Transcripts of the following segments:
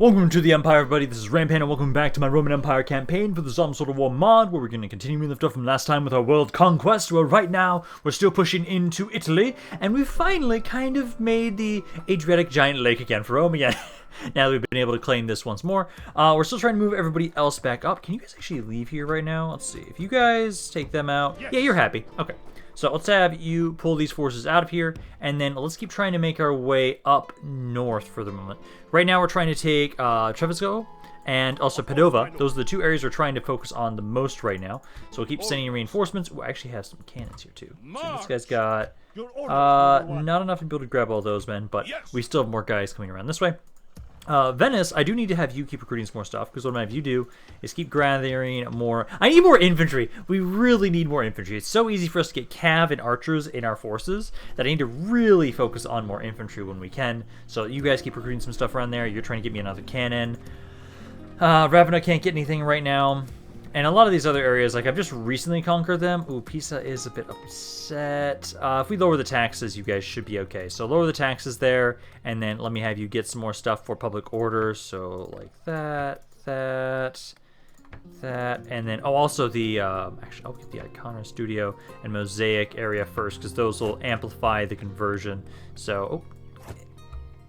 Welcome to the Empire, everybody. This is Rampaned, and welcome back to my Roman Empire campaign for the Tsardoms War mod, where we're going to continue we left off from last time with our world conquest, where right now we're still pushing into Italy, and we finally kind of made the Adriatic giant lake again for Rome again. Now that we've been able to claim this once more. We're still trying to move everybody else back up. Can you guys actually leave here right now? Let's see. If you guys take them out. Yes. Yeah, you're happy. Okay. So let's have you pull these forces out of here, and then let's keep trying to make our way up north for the moment. Right now we're trying to take Treviso and also Padova. Those are the two areas we're trying to focus on the most right now. So we'll keep sending reinforcements. We'll actually have some cannons here too. So this guy's got not enough to be able to grab all those men, but we still have more guys coming around this way. Venice, I do need to have you keep recruiting some more stuff, because what I'm going to have you do is keep gathering more. I need more infantry. We really need more infantry. It's so easy for us to get cav and archers in our forces that I need to really focus on more infantry when we can. So you guys keep recruiting some stuff around there. You're trying to get me another cannon. Ravenna can't get anything right now. And a lot of these other areas, like I've just recently conquered them. Ooh, Pisa is a bit upset. If we lower the taxes, you guys should be okay. So lower the taxes there, and then let me have you get some more stuff for public order. So like that, and then, oh, also the, actually, I'll get the Iconer Studio and Mosaic area first, because those will amplify the conversion. So, oh,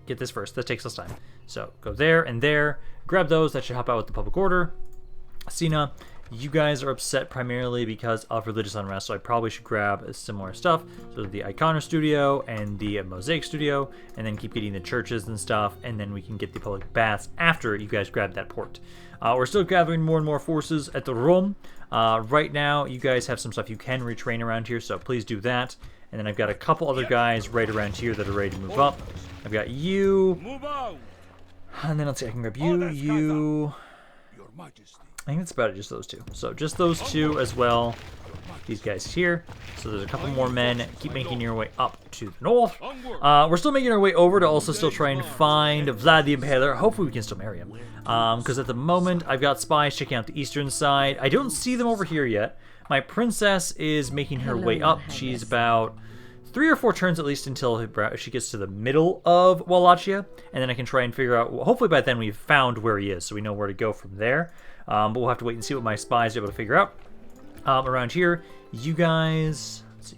get this first. That takes us time. So go there and there. Grab those. That should help out with the public order. Sina, you guys are upset primarily because of religious unrest, so I probably should grab similar stuff. So the Iconer Studio and the Mosaic Studio, and then keep getting the churches and stuff, and then we can get the public baths after you guys grab that port. We're still gathering more and more forces at the Rome. Right now, you guys have some stuff you can retrain around here, so please do that. And then I've got a couple other guys right around here that are ready to move up. I've got you. And then let's see, I can grab you, you. Your Majesty. I think that's about it, just those two. So just those two as well. These guys here. So there's a couple more men. Keep making your way up to the north. We're still making our way over to also still try and find Vlad the Impaler. Hopefully we can still marry him. Because at the moment, I've got spies checking out the eastern side. I don't see them over here yet. My princess is making her way up. She's about 3 or 4 turns at least until she gets to the middle of Wallachia. And then I can try and figure out, well, hopefully by then we've found where he is, so we know where to go from there. But we'll have to wait and see what my spies are able to figure out. Around here, you guys, let's see,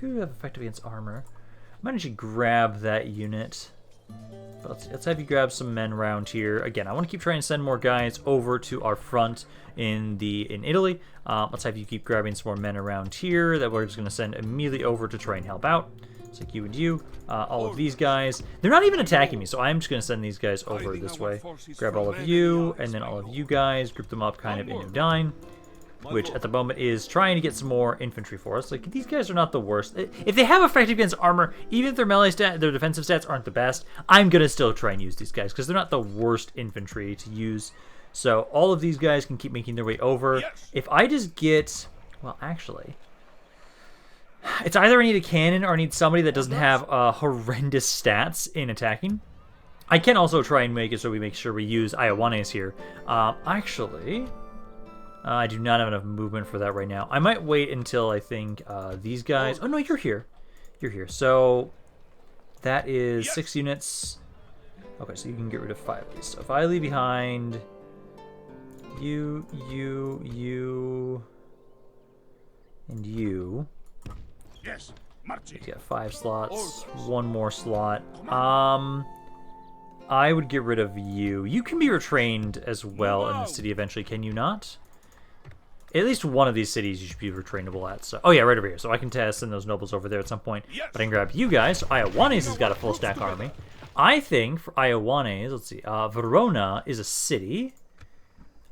you have effective against armor. I might actually grab that unit. But let's have you grab some men around here. Again, I want to keep trying to send more guys over to our front in Italy. Let's have you keep grabbing some more men around here that we're just going to send immediately over to try and help out. It's like you and you, all of these guys. They're not even attacking me, so I'm just going to send these guys over this way. Grab all of you, and then all of you guys, group them up kind of in Udine, which at the moment is trying to get some more infantry for us. Like, these guys are not the worst. If they have effective against armor, even if their melee stat, their defensive stats aren't the best, I'm going to still try and use these guys, because they're not the worst infantry to use. So all of these guys can keep making their way over. If I just get, well, actually, it's either I need a cannon or I need somebody that doesn't have horrendous stats in attacking. I can also try and make it so we make sure we use Iowanes here. Actually, I do not have enough movement for that right now. I might wait until I think these guys... Oh, no, you're here. You're here. So that is 6 units. Okay, so you can get rid of 5 of these. So if I leave behind you, and you... Yes, you got 5 slots, 1 more slot. I would get rid of you. You can be retrained as well in the city eventually, can you not? At least one of these cities you should be retrainable at. So, oh yeah, right over here. So I can send those nobles over there at some point. But I can grab you guys. So Iowanes has got a full stack army. I think for Iowanes, let's see, Verona is a city.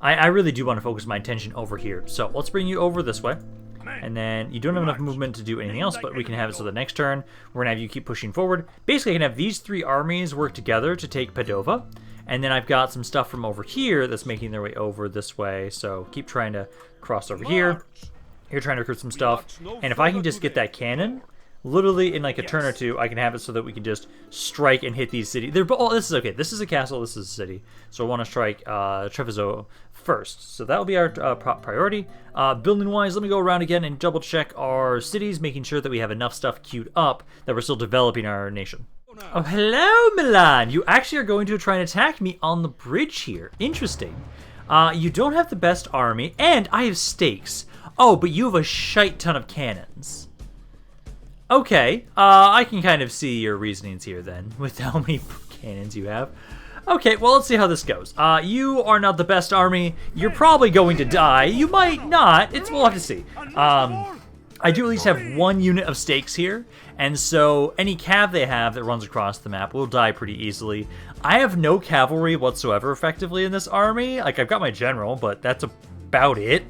I really do want to focus my attention over here. So let's bring you over this way. And then you don't have enough movement to do anything else, but we can have it so the next turn, we're going to have you keep pushing forward. Basically, I can have these 3 armies work together to take Padova. And then I've got some stuff from over here that's making their way over this way. So keep trying to cross over here. You're trying to recruit some stuff. And if I can just get that cannon, literally in like a turn or two, I can have it so that we can just strike and hit these cities. Oh, this is okay. This is a castle. This is a city. So I want to strike Treviso first. So that will be our priority. Building-wise, let me go around again and double-check our cities, making sure that we have enough stuff queued up that we're still developing our nation. Oh, hello, Milan! You actually are going to try and attack me on the bridge here. Interesting. You don't have the best army, and I have stakes. Oh, but you have a shite ton of cannons. Okay, I can kind of see your reasonings here then, with how many cannons you have. Okay, well, let's see how this goes. You are not the best army. You're probably going to die. You might not. We'll have to see. I do at least have one unit of stakes here, and so any cav they have that runs across the map will die pretty easily. I have no cavalry whatsoever effectively in this army. Like, I've got my general, but that's about it.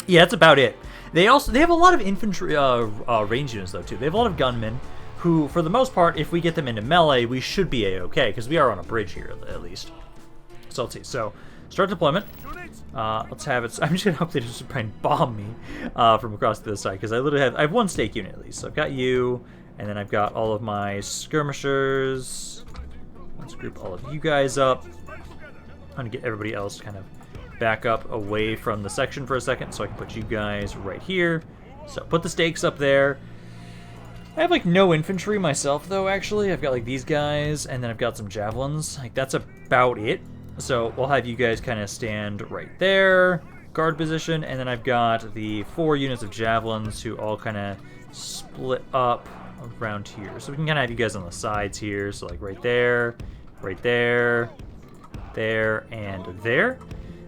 Yeah, that's about it. They have a lot of infantry range units, though, too. They have a lot of gunmen who, for the most part, if we get them into melee, we should be a-okay, because we are on a bridge here, at least. So, let's see. So, start deployment. Let's have it. I'm just gonna hope they just try and bomb me from across the other side, because I have one stake unit at least. So I've got you, and then I've got all of my skirmishers. Let's group all of you guys up. I'm gonna get everybody else kind of back up away from the section for a second, so I can put you guys right here. So put the stakes up there. I have like no infantry myself though. Actually, I've got like these guys, and then I've got some javelins. Like that's about it. So we'll have you guys kind of stand right there, guard position, and then I've got the 4 units of javelins who all kind of split up around here. So we can kind of have you guys on the sides here, so like right there, there, and there.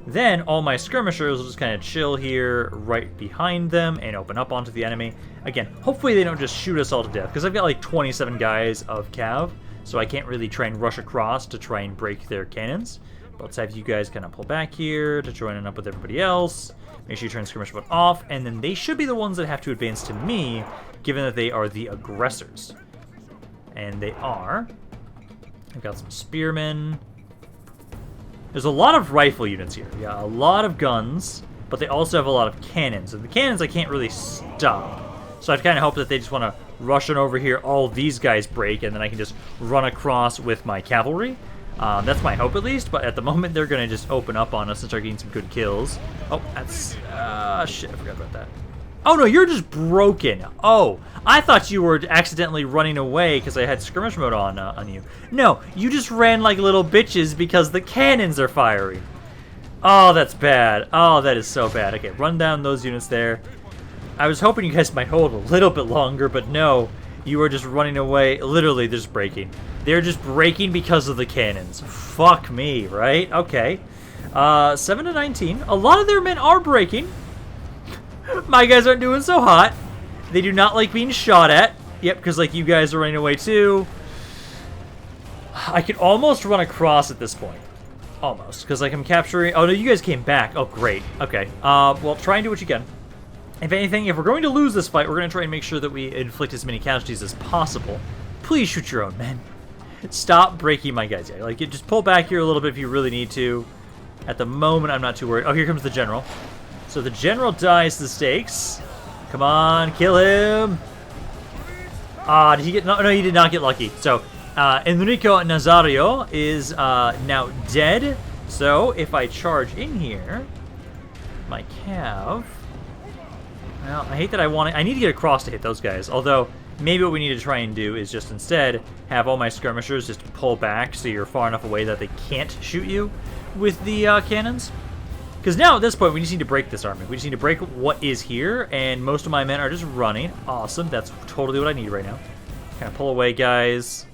Then all my skirmishers will just kind of chill here right behind them and open up onto the enemy. Again, hopefully they don't just shoot us all to death, because I've got like 27 guys of cav, so I can't really try and rush across to try and break their cannons. But let's have you guys kind of pull back here to join in up with everybody else. Make sure you turn skirmish mode off, and then they should be the ones that have to advance to me, given that they are the aggressors. And they are. I've got some spearmen. There's a lot of rifle units here. Yeah, a lot of guns, but they also have a lot of cannons. And the cannons I can't really stop. So I've kind of hoped that they just want to rush on over here, all these guys break, and then I can just run across with my cavalry. That's my hope, at least, but at the moment, they're going to just open up on us and start getting some good kills. Oh, that's... shit, I forgot about that. Oh, no, you're just broken. Oh, I thought you were accidentally running away because I had skirmish mode on you. No, you just ran like little bitches because the cannons are firing. Oh, that's bad. Oh, that is so bad. Okay, run down those units there. I was hoping you guys might hold a little bit longer, but no. You are just running away. Literally, they're just breaking. They're just breaking because of the cannons. Fuck me, right? Okay. 7 to 19. A lot of their men are breaking. My guys aren't doing so hot. They do not like being shot at. Yep, because like you guys are running away too. I could almost run across at this point. Almost. Because like I'm capturing... Oh, no, you guys came back. Oh, great. Okay. Well, try and do what you can. If anything, if we're going to lose this fight, we're going to try and make sure that we inflict as many casualties as possible. Please shoot your own men. Stop breaking my guys. Yeah, like, just pull back here a little bit if you really need to. At the moment, I'm not too worried. Oh, here comes the general. So the general dies to the stakes. Come on, kill him. Did he get... No, he did not get lucky. So, Enrico Nazario is now dead. So, if I charge in here, my cav... Well, I hate that I need to get across to hit those guys, although maybe what we need to try and do is just instead have all my skirmishers just pull back so you're far enough away that they can't shoot you with the cannons. Because now at this point we just need to break this army. We just need to break what is here, and most of my men are just running. Awesome, that's totally what I need right now. Kind of pull away, guys.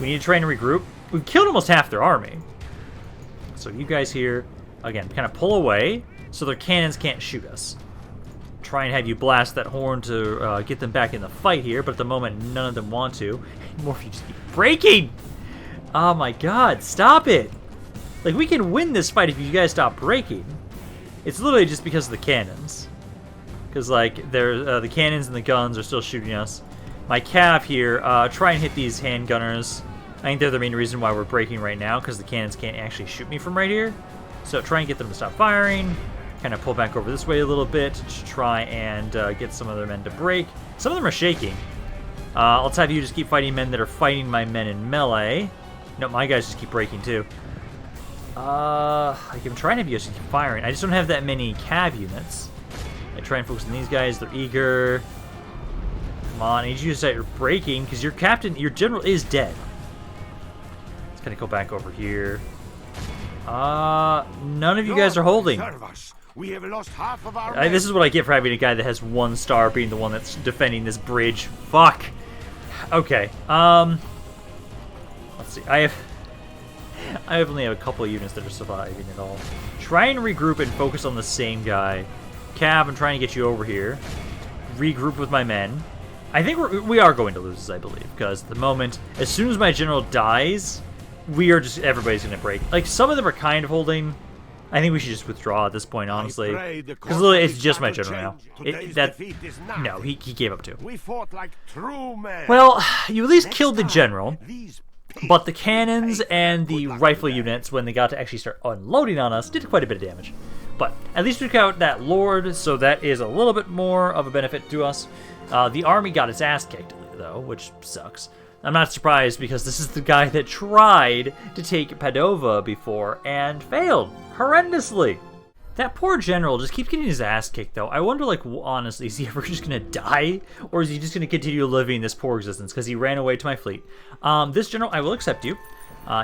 We need to try and regroup. We've killed almost half their army. So you guys here, again, kind of pull away so their cannons can't shoot us. Try and have you blast that horn to get them back in the fight here, but at the moment none of them want to. More if you just keep breaking! Oh my god, stop it! Like, we can win this fight if you guys stop breaking. It's literally just because of the cannons. Because, like, the cannons and the guns are still shooting us. My cav here, try and hit these handgunners. I think they're the main reason why we're breaking right now, because the cannons can't actually shoot me from right here. So try and get them to stop firing. Kind of pull back over this way a little bit to try and get some of their men to break. Some of them are shaking. Let's have you just keep fighting men that are fighting my men in melee. No, my guys just keep breaking too. I'm trying to have you guys keep firing. I just don't have that many cav units. I try and focus on these guys. They're eager. Come Come on, I need you to start breaking, because your captain, your general is dead. Let's kind of go back over here. None of you guys are holding. We have lost half of our This is what I get for having a guy that has 1 star being the one that's defending this bridge. Fuck. Okay. Let's see. I only have a couple of units that are surviving at all. Try and regroup and focus on the same guy. Cav, I'm trying to get you over here. Regroup with my men. I think we are going to lose, I believe, because at the moment, as soon as my general dies, everybody's going to break. Like, some of them are kind of holding. I think we should just withdraw at this point, honestly. Because literally, it's just my general now. No, he gave up too. We fought like true men. Well, you at least killed the general. But the cannons and the rifle units, when they got to actually start unloading on us, did quite a bit of damage. But at least we took out that lord, so that is a little bit more of a benefit to us. The army got its ass kicked, though, which sucks. I'm not surprised, because this is the guy that tried to take Padova before and failed horrendously. That poor general just keeps getting his ass kicked, though. I wonder, like, honestly, is he ever just gonna die? Or is he just gonna continue living this poor existence because he ran away to my fleet? This general, I will accept you.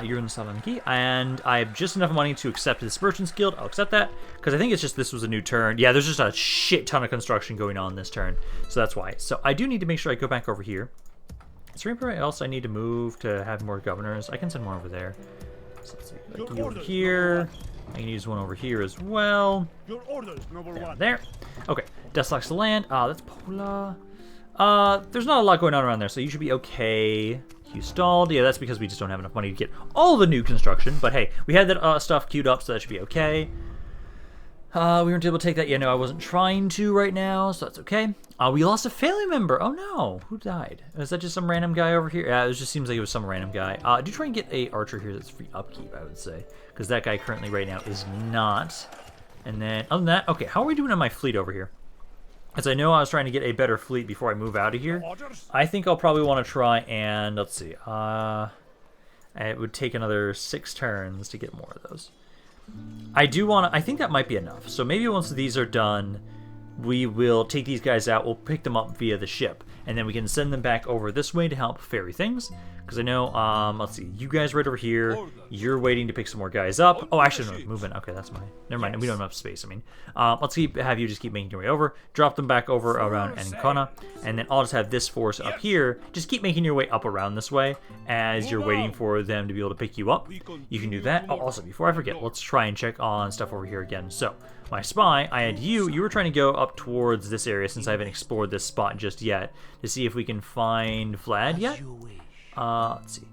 You're in the Southern Key, and I have just enough money to accept this Merchant's Guild. I'll accept that, because I think it's just this was a new turn. Yeah, there's just a shit ton of construction going on this turn, so that's why. So I do need to make sure I go back over here. Is there anywhere else I need to move to have more governors? I can send more over there. So let's see, like you over here. I can use one over here as well. Your orders, number one. There. Okay. Deslocks the land. That's Pola. There's not a lot going on around there, so you should be okay. You stalled. Yeah, that's because we just don't have enough money to get all the new construction. But hey, we had that stuff queued up, so that should be okay. We weren't able to take that. Yeah, no, I wasn't trying to right now, so that's okay. We lost a family member. Oh no, who died? Is that just some random guy over here? Yeah, it just seems like it was some random guy. Do try and get a archer here that's free upkeep, I would say, because that guy currently right now is not. And then other than that, okay, how are we doing on my fleet over here? As I know I was trying to get a better fleet before I move out of here. I think I'll probably want to try and, let's see, it would take another 6 turns to get more of those. I think that might be enough. So maybe once these are done, we will take these guys out, we'll pick them up via the ship, and then we can send them back over this way to help ferry things. Because I know, let's see, you guys right over here, you're waiting to pick some more guys up. Oh, actually, no, movement. Okay, that's mine. Never mind, we don't have enough space, I mean. Let's have you just keep making your way over, drop them back over around Ancona, and then I'll just have this force up here. Just keep making your way up around this way as you're waiting for them to be able to pick you up. You can do that. Oh, also, before I forget, let's try and check on stuff over here again. So, my spy, I had you were trying to go up towards this area since I haven't explored this spot just yet to see if we can find Vlad yet. Let's see.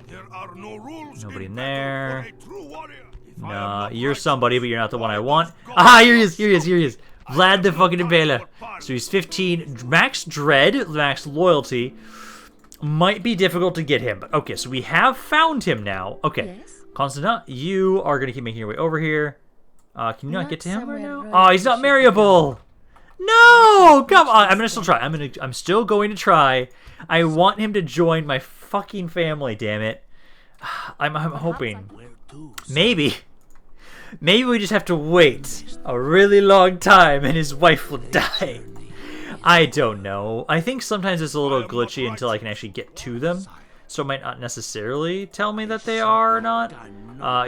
There are no rules. Nobody in there. Nah, you're somebody, but you're not the one I want. Ah, here he is, here he is, here he is. Vlad the fucking Impaler. So he's 15. Max Dread, max Loyalty. Might be difficult to get him, but okay, so we have found him now. Okay. Yes? Constanta, you are going to keep making your way over here. Can you not get to him right now? Oh, he's not marryable. No, come on. I'm gonna still try. I'm still going to try. I want him to join my fucking family. Damn it. I'm hoping. Maybe we just have to wait a really long time and his wife will die. I don't know. I think sometimes it's a little glitchy until I can actually get to them. So it might not necessarily tell me that they are or not.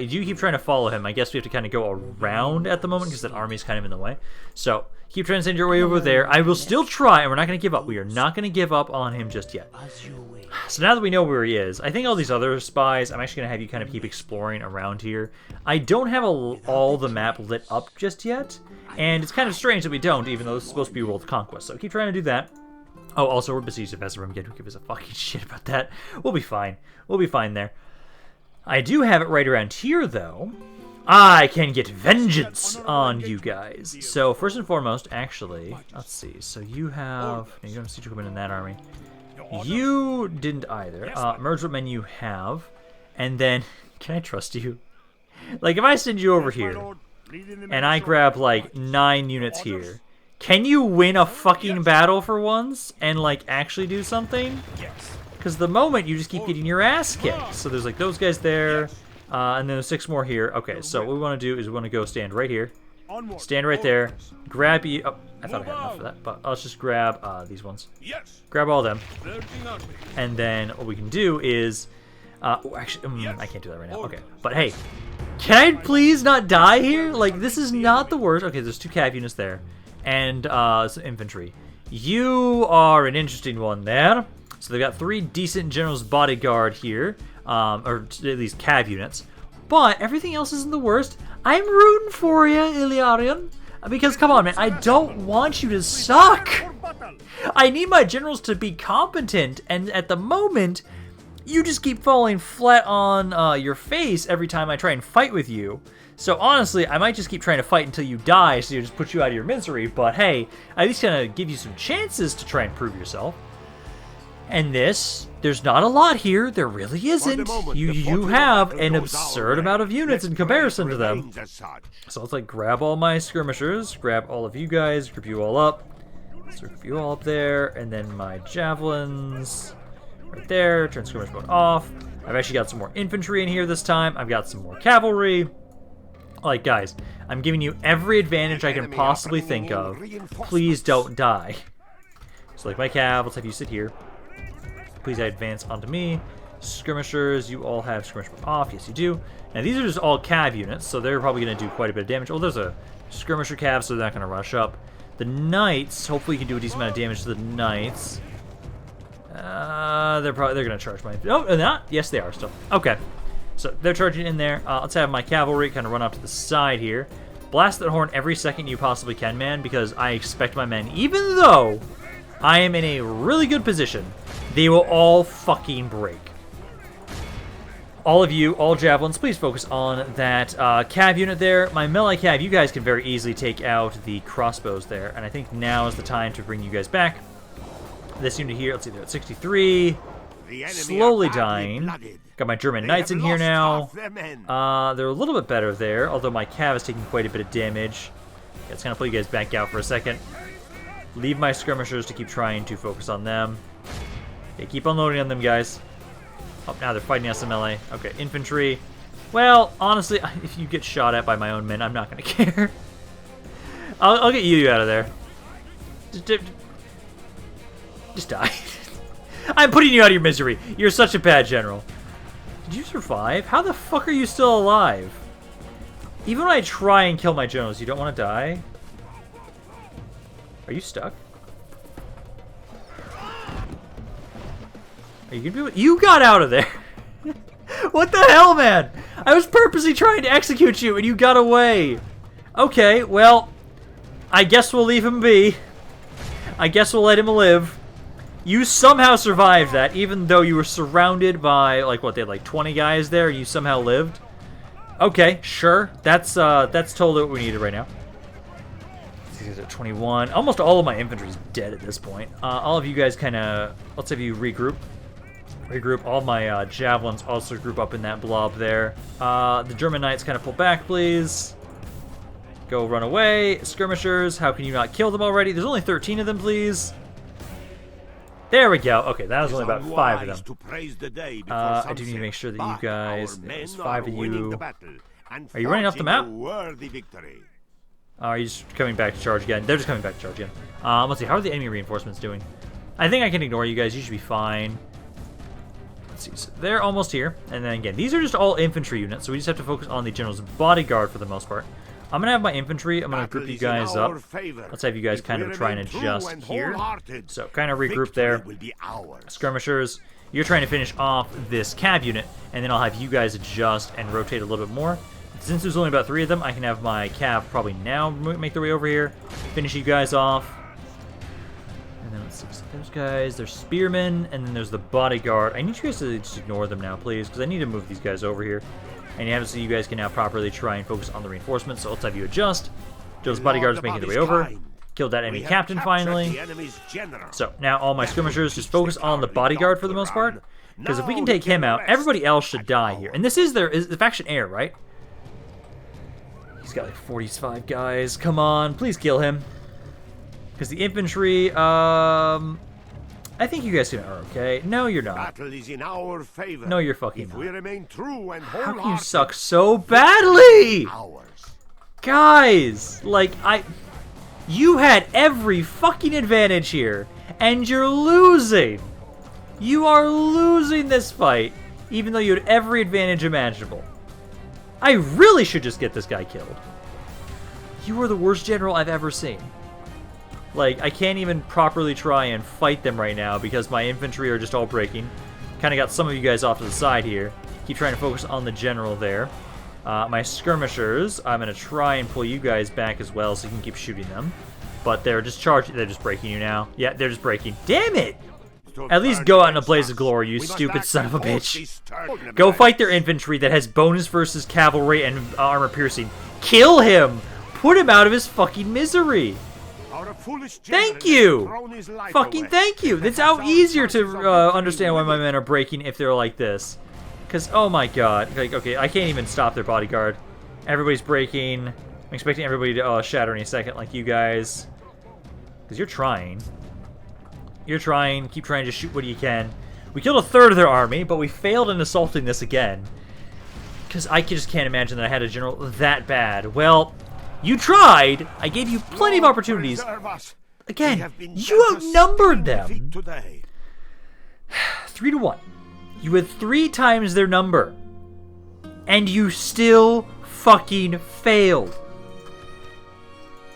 You keep trying to follow him. I guess we have to kind of go around at the moment because that army is kind of in the way. So keep trying to send your way over there. I will still try, and we're not going to give up. We are not going to give up on him just yet. So now that we know where he is, I think all these other spies, I'm actually going to have you kind of keep exploring around here. I don't have all the map lit up just yet, and it's kind of strange that we don't, even though this is supposed to be World Conquest. So keep trying to do that. Oh, also, we're besieged at Veserum again. Who gives a fucking shit about that? We'll be fine. We'll be fine there. I do have it right around here, though. I can get vengeance on you guys. So, first and foremost, actually, let's see. So, you have... You don't have siege equipment in that army. You didn't either. Merge what men you have. And then, can I trust you? Like, if I send you over here, and I grab, like, 9 units here... Can you win a fucking battle for once and, like, actually do something? Yes. Because the moment you just keep getting your ass kicked. So there's, like, those guys there, and then there's 6 more here. Okay, so what we want to do is we want to go stand right here. Stand right there. Grab you. Oh, I thought I had enough for that, but let's just grab these ones. Grab all of them. And then what we can do is... actually, I can't do that right now. Okay, but hey, can I please not die here? Like, this is not the worst. Okay, there's 2 cav units there. And some infantry. You are an interesting one there. So they've got 3 decent general's bodyguard here. Or at least cav units. But everything else isn't the worst. I'm rooting for you, Illyarian. Because, come on, man, I don't want you to suck. I need my generals to be competent. And at the moment, you just keep falling flat on your face every time I try and fight with you. So honestly, I might just keep trying to fight until you die, so you just put you out of your misery. But hey, at least gonna give you some chances to try and prove yourself. And this, there's not a lot here. There really isn't. You have an absurd amount of units in comparison to them. So let's like grab all my skirmishers, grab all of you guys, group you all up. So group you all up there, and then my javelins right there. Turn skirmish mode off. I've actually got some more infantry in here this time. I've got some more cavalry. Like, guys, I'm giving you every advantage I can possibly think of. Please don't die. So, like, my cav, let's have you sit here. Please advance onto me. Skirmishers, you all have skirmish off. Yes, you do. Now, these are just all cav units, so they're probably going to do quite a bit of damage. Oh, there's a skirmisher cav, so they're not going to rush up. The knights, hopefully you can do a decent amount of damage to the knights. They're going to charge my... Oh, they're not? Yes, they are still. Okay. So they're charging in there. Let's have my cavalry kind of run off to the side here. Blast that horn every second you possibly can, man, because I expect my men, even though I am in a really good position, they will all fucking break. All of you, all javelins, please focus on that cav unit there. My melee cav, you guys can very easily take out the crossbows there, and I think now is the time to bring you guys back. This unit here, let's see, they're at 63. Slowly dying. Got my German knights in here now. They're a little bit better there, although my cav is taking quite a bit of damage. Yeah, it's going to pull you guys back out for a second. Leave my skirmishers to keep trying to focus on them. Okay, keep unloading on them, guys. Oh, now they're fighting us in melee. Okay, infantry. Well, honestly, if you get shot at by my own men, I'm not going to care. I'll get you out of there. Just die. I'm putting you out of your misery. You're such a bad general. Did you survive? How the fuck are you still alive? Even when I try and kill my generals, you don't want to die? Are you stuck? Are you gonna be able to... You got out of there! What the hell, man? I was purposely trying to execute you and you got away! Okay, well... I guess we'll leave him be. I guess we'll let him live. You somehow survived that, even though you were surrounded by, like, what, they had, like, 20 guys there, and you somehow lived? Okay, sure. That's totally what we needed right now. These guys are 21. Almost all of my infantry is dead at this point. All of you guys kind of... Let's have you regroup. Regroup. All my javelins also group up in that blob there. The German knights kind of pull back, please. Go run away. Skirmishers, how can you not kill them already? There's only 13 of them, please. There we go. Okay, that was only about 5 of them. I do need to make sure that you guys... There's 5 of you. Are you running off the map? Are you just coming back to charge again? They're just coming back to charge again. Let's see. How are the enemy reinforcements doing? I think I can ignore you guys. You should be fine. Let's see. So they're almost here. And then again, these are just all infantry units, so we just have to focus on the general's bodyguard for the most part. I'm going to have my infantry. I'm going to group you guys up. Let's have you guys kind of try and adjust here. So kind of regroup there. Skirmishers, you're trying to finish off this cav unit, and then I'll have you guys adjust and rotate a little bit more. Since there's only about 3 of them, I can have my cav probably now make their way over here, finish you guys off. And then let's see, so those guys, there's spearmen, and then there's the bodyguard. I need you guys to just ignore them now, please, because I need to move these guys over here. And obviously you guys can now properly try and focus on the reinforcements, so let's have you adjust. Joe's bodyguard's making their way over. Killed that enemy captain finally. So now all my skirmishers just focus on the bodyguard for the most part. Because if we can take him out, everybody else should die here. And this is the faction heir, right? He's got like 45 guys. Come on, please kill him. Because the infantry, I think you guys are okay. No, you're not. Battle is in our favor. No, you're fucking if not. we remain true and How can you suck so badly? God Guys, like, you had every fucking advantage here, and you're losing. You are losing this fight, even though you had every advantage imaginable. I really should just get this guy killed. You are the worst general I've ever seen. Like, I can't even properly try and fight them right now because my infantry are just all breaking. Kind of got some of you guys off to the side here. Keep trying to focus on the general there. My skirmishers, I'm going to try and pull you guys back as well so you can keep shooting them. But they're just charging. They're just breaking you now. Yeah, they're just breaking. Damn it! At least go out in a blaze of glory, you stupid son of a bitch. Go fight their infantry that has bonus versus cavalry and armor piercing. Kill him! Put him out of his fucking misery! Thank you! Fucking thank you! It's how easier to understand why my men are breaking if they're like this. Because, oh my god. Like, okay, I can't even stop their bodyguard. Everybody's breaking. I'm expecting everybody to shatter any second, like you guys. Because you're trying. You're trying. Keep trying to shoot what you can. We killed a third of their army, but we failed in assaulting this again. Because I just can't imagine that I had a general that bad. Well, you tried. I gave you plenty of opportunities. Again, you outnumbered them. 3-1. You had 3 times their number. And you still fucking failed.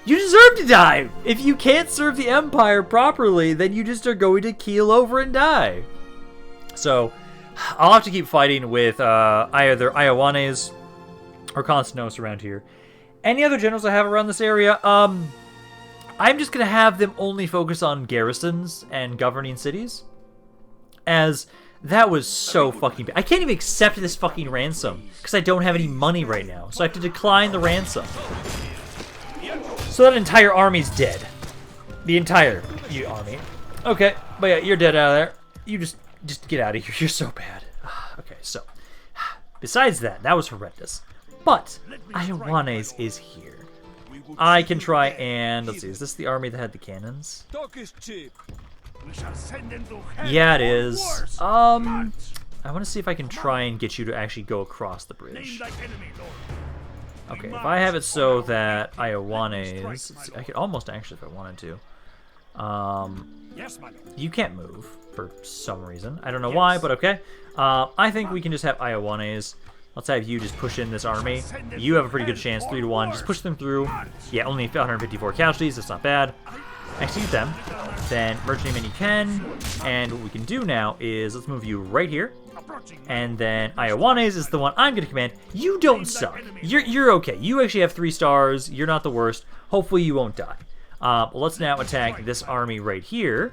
You deserve to die. If you can't serve the Empire properly, then you just are going to keel over and die. So, I'll have to keep fighting with either Iowanes or Konstantinos around here. Any other generals I have around this area, I'm just going to have them only focus on garrisons and governing cities. As that was so fucking bad. I can't even accept this fucking ransom because I don't have any money right now. So I have to decline the ransom. So that entire army's dead. The entire army. Okay, but yeah, you're dead out of there. You just get out of here. You're so bad. Okay, so besides that, that was horrendous. But Iowanes is here. I can try and let's see. Is this the army that had the cannons? Yeah, it is. I want to see if I can try and get you to actually go across the bridge. Okay, if I have it so that Iowanes, I could almost actually if I wanted to. You can't move for some reason. I don't know why, but okay. I think we can just have Iowanes. Let's have you just push in this army. You have a pretty good chance, 3-1. Just push them through. Yeah, only 154 casualties. That's not bad. Execute them. Then merge name in you can. And what we can do now is let's move you right here. And then Iowanes is the one I'm going to command. You don't suck. You're okay. You actually have 3 stars. You're not the worst. Hopefully you won't die. Let's now attack this army right here.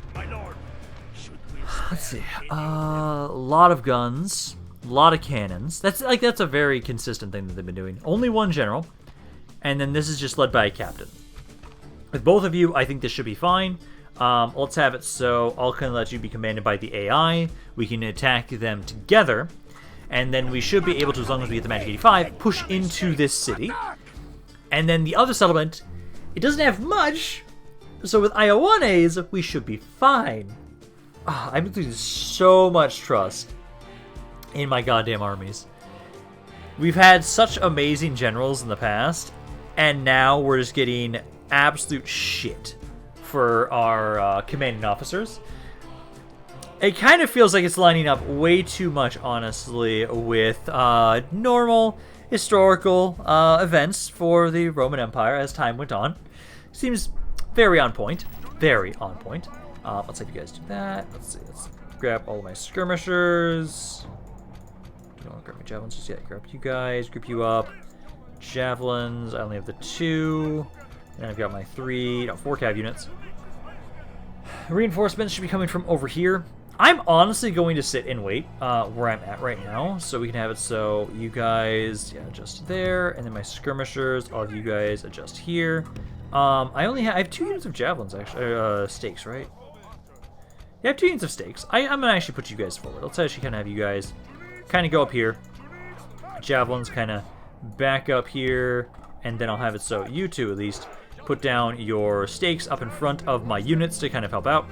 Let's see. A lot of guns. A lot of cannons. That's a very consistent thing that they've been doing. Only 1 general. And then this is just led by a captain. With both of you, I think this should be fine. Let's have it so I'll kind of let you be commanded by the AI. We can attack them together. And then we should be able to, as long as we get the Magic 85, push into this city. And then the other settlement, it doesn't have much. So with Iowanes, we should be fine. I'm losing so much trust in my goddamn armies. We've had such amazing generals in the past. And now we're just getting absolute shit for our commanding officers. It kind of feels like it's lining up way too much, honestly, with normal historical events for the Roman Empire as time went on. Seems very on point. Very on point. Let's have you guys do that. Let's see. Let's grab all of my skirmishers. Don't want to grab my javelins just yet. Grab you guys. Group you up. Javelins. I only have the 2. And I've got my 4 cav units. Reinforcements should be coming from over here. I'm honestly going to sit and wait where I'm at right now, so we can have it so you guys adjust there, and then my skirmishers, all of you guys adjust here. I have 2 units of javelins actually, stakes, right? Yeah, I have 2 units of stakes. I'm gonna actually put you guys forward. Let's actually kind of have you guys kind of go up here. Javelins kind of back up here, and then I'll have it so you 2 at least put down your stakes up in front of my units to kind of help out.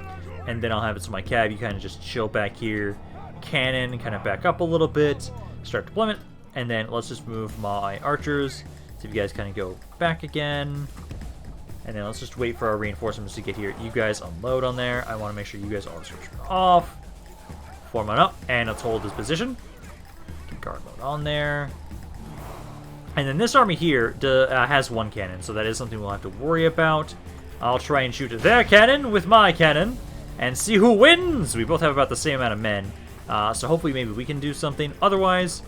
And then I'll have it so my cav, you kind of just chill back here. Cannon, kind of back up a little bit. Start deployment. And then let's just move my archers So if you guys kind of go back again. And then let's just wait for our reinforcements to get here. You guys unload on there. I want to make sure you guys all switch off. Form on up. And let's hold this position. Keep guard mode on there. And then this army here has one cannon. So that is something we'll have to worry about. I'll try and shoot their cannon with my cannon. And see who wins! We both have about the same amount of men. So hopefully maybe we can do something. Otherwise,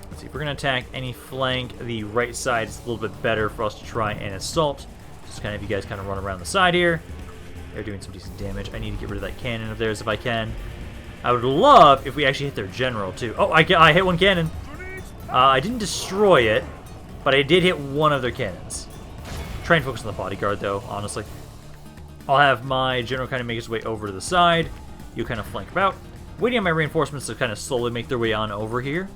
let's see. If we're going to attack any flank, the right side is a little bit better for us to try and assault. Just kind of, you guys kind of run around the side here. They're doing some decent damage. I need to get rid of that cannon of theirs if I can. I would love if we actually hit their general, too. Oh, I hit one cannon. I didn't destroy it, but I did hit one of their cannons. Try and focus on the bodyguard, though, honestly. I'll have my general kind of make his way over to the side. You kind of flank about. Waiting on my reinforcements to kind of slowly make their way on over here.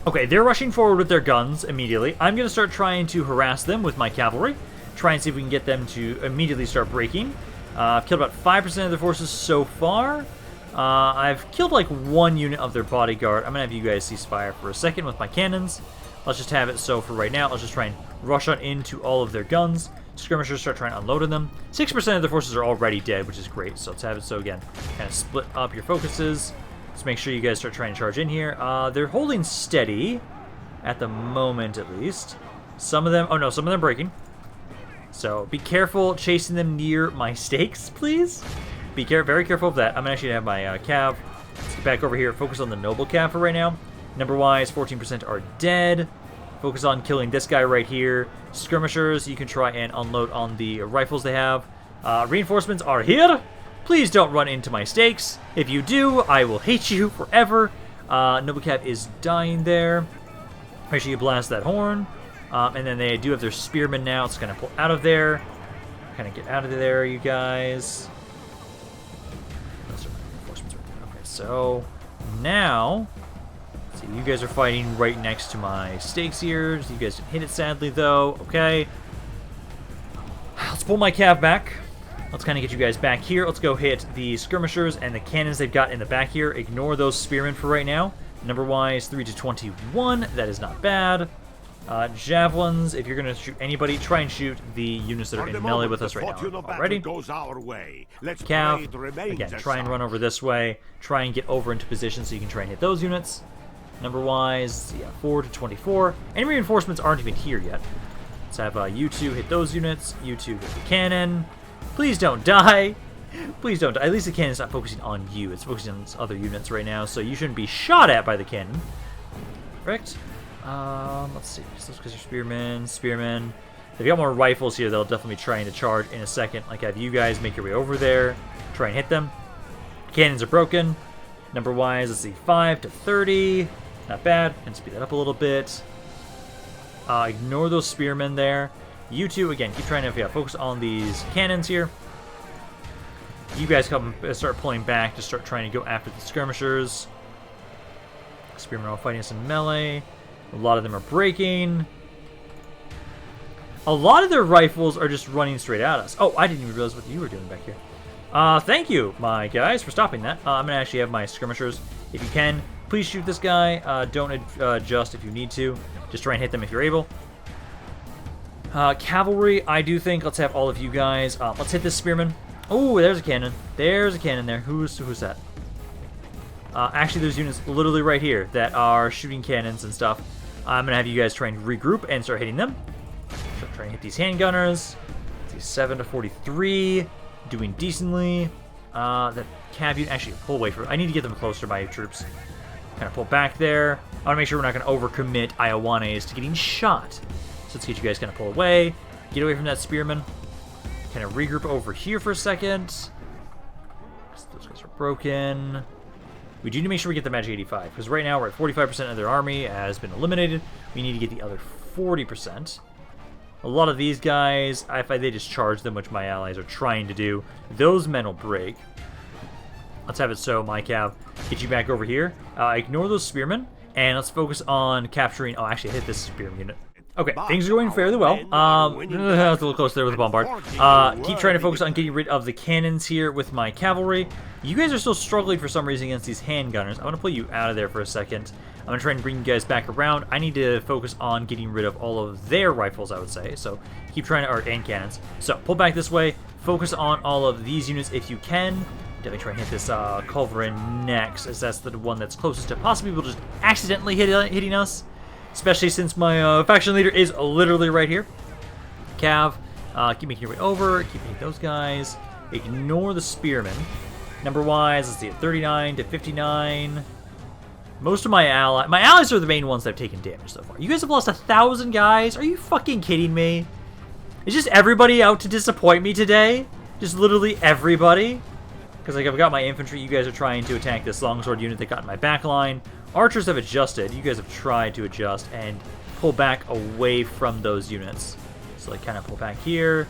Okay, they're rushing forward with their guns immediately. I'm going to start trying to harass them with my cavalry. Try and see if we can get them to immediately start breaking. I've killed about 5% of their forces so far. I've killed like one unit of their bodyguard. I'm going to have you guys cease fire for a second with my cannons. Let's just have it so for right now. Let's just try and rush on into all of their guns. Skirmishers start trying to unload on them. 6% of their forces are already dead, which is great. So let's have it so again. Kind of split up your focuses. Let's make sure you guys start trying to charge in here. They're holding steady. At the moment, at least. Some of them... Oh, no. Some of them are breaking. So be careful chasing them near my stakes, please. Be very careful of that. I'm actually going to have my cav. Let's get back over here. Focus on the noble cav for right now. Number-wise, 14% are dead. Focus on killing this guy right here. Skirmishers, you can try and unload on the rifles they have. Reinforcements are here. Please don't run into my stakes. If you do, I will hate you forever. Noble cav is dying there. Make sure you blast that horn. And then they do have their spearmen now. It's going to pull out of there. Kind of get out of there, you guys. Those are my reinforcements right there. Okay, so now... See, you guys are fighting right next to my stakes here. You guys didn't hit it, sadly, though. Okay. Let's pull my cav back. Let's kind of get you guys back here. Let's go hit the skirmishers and the cannons they've got in the back here. Ignore those spearmen for right now. Number-wise, 3 to 21. That is not bad. Javelins, if you're going to shoot anybody, try and shoot the units that are in melee with us right now. Alrighty. Cav, again, try and run over this way. Try and get over into position so you can try and hit those units. Number-wise, yeah, 4 to 24. Any reinforcements aren't even here yet. Let's have you two hit those units. You two hit the cannon. Please don't die. Please don't die. At least the cannon's not focusing on you. It's focusing on other units right now, so you shouldn't be shot at by the cannon. Correct? Let's see. So because you're spearmen. If you got more rifles here, they'll definitely be trying to charge in a second. Like, have you guys make your way over there. Try and hit them. Cannons are broken. Number-wise, let's see. 5 to 30. Not bad. And speed that up a little bit. Ignore those spearmen there. You two, again, keep trying to focus on these cannons here. You guys come start pulling back to start trying to go after the skirmishers. Spearmen are all fighting us in melee. A lot of them are breaking. A lot of their rifles are just running straight at us. Oh, I didn't even realize what you were doing back here. Thank you, my guys, for stopping that. I'm going to actually have my skirmishers. If you can, please shoot this guy. Don't adjust if you need to. Just try and hit them if you're able. Cavalry, I do think. Let's have all of you guys. Let's hit this spearman. Oh, there's a cannon. There's a cannon there. Who's that? Actually, there's units literally right here that are shooting cannons and stuff. I'm going to have you guys try and regroup and start hitting them. Try and hit these handgunners. Let's see, 7 to 43. Doing decently. That cav unit, actually, pull away from. I need to get them closer, my troops. Kind of pull back there. I want to make sure we're not going to overcommit Iowanes to getting shot. So let's get you guys kind of pull away. Get away from that spearman. Kind of regroup over here for a second. Those guys are broken. We do need to make sure we get the Magic 85, because right now we're at 45% of their army has been eliminated. We need to get the other 40%. A lot of these guys, if they just charge them, which my allies are trying to do, those men will break. Let's have it so, my cav, get you back over here. Ignore those spearmen, and let's focus on capturing... Oh, actually, hit this spearman unit. Okay, things are going fairly well. A little close there with the bombard. Keep trying to focus on getting rid of the cannons here with my cavalry. You guys are still struggling for some reason against these handgunners. I'm going to pull you out of there for a second. I'm going to try and bring you guys back around. I need to focus on getting rid of all of their rifles, I would say. So keep trying to, and cannons. So pull back this way. Focus on all of these units if you can. Definitely try and hit this culverin next, as that's the one that's closest to possibly just accidentally hitting us. Especially since my faction leader is literally right here. Cav, keep making your way over. Keep hitting those guys. Ignore the spearmen. Number-wise, let's see, 39 to 59. Most of my allies are the main ones that have taken damage so far. You guys have lost 1,000 guys? Are you fucking kidding me? Is just everybody out to disappoint me today? Just literally everybody? Because like I've got my infantry, you guys are trying to attack this longsword unit that got in my back line. Archers have adjusted. You guys have tried to adjust and pull back away from those units. So like kind of pull back here.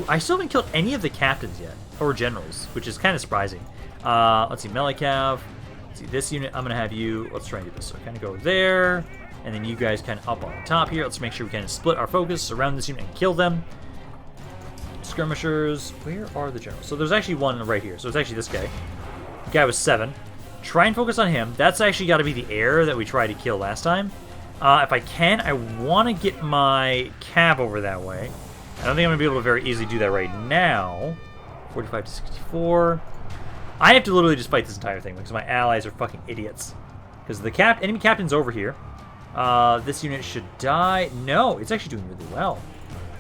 I still haven't killed any of the captains yet, or generals, which is kind of surprising. Let's see, melee cav. Let's see, this unit, I'm going to have you, let's try and do this. So kind of go there, and then you guys kind of up on the top here. Let's make sure we kind of split our focus, surround this unit, and kill them. Skirmishers, where are the generals? So there's actually one right here. So it's actually this guy. The guy was 7. Try and focus on him. That's actually got to be the heir that we tried to kill last time. If I can, I want to get my cab over that way. I don't think I'm going to be able to very easily do that right now. 45 to 64. I have to literally just fight this entire thing because my allies are fucking idiots. Because the enemy captain's over here. This unit should die. No, it's actually doing really well.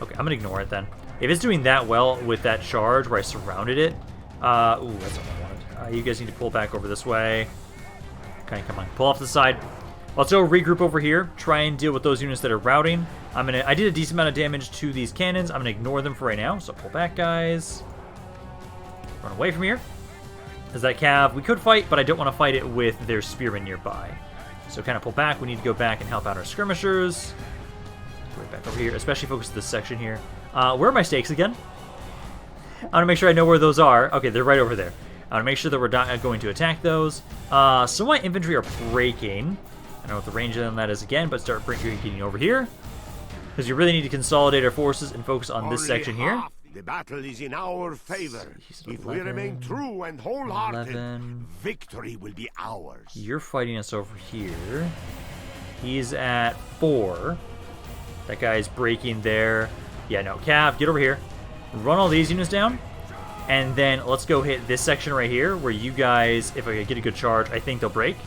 Okay, I'm going to ignore it then. If it's doing that well with that charge where I surrounded it, ooh, that's not what I wanted. You guys need to pull back over this way. Okay, come on, pull off the side. Let's go regroup over here. Try and deal with those units that are routing. I did a decent amount of damage to these cannons. I'm gonna ignore them for right now. So pull back, guys. Run away from here. As that cav, we could fight, but I don't want to fight it with their spearmen nearby. So kind of pull back. We need to go back and help out our skirmishers. Right back over here, especially focus this section here. Where are my stakes again? I want to make sure I know where those are. Okay, they're right over there. I want to make sure that we're not going to attack those. Some of my infantry are breaking. I don't know what the range on that is again, but start getting over here. Because you really need to consolidate our forces and focus on this section here. The battle is in our favor. If we remain true and wholehearted, victory will be ours. You're fighting us over here. He's at 4. That guy's breaking there. Yeah, no. Cav, get over here. Run all these units down. And then let's go hit this section right here where you guys, if I get a good charge, I think they'll break.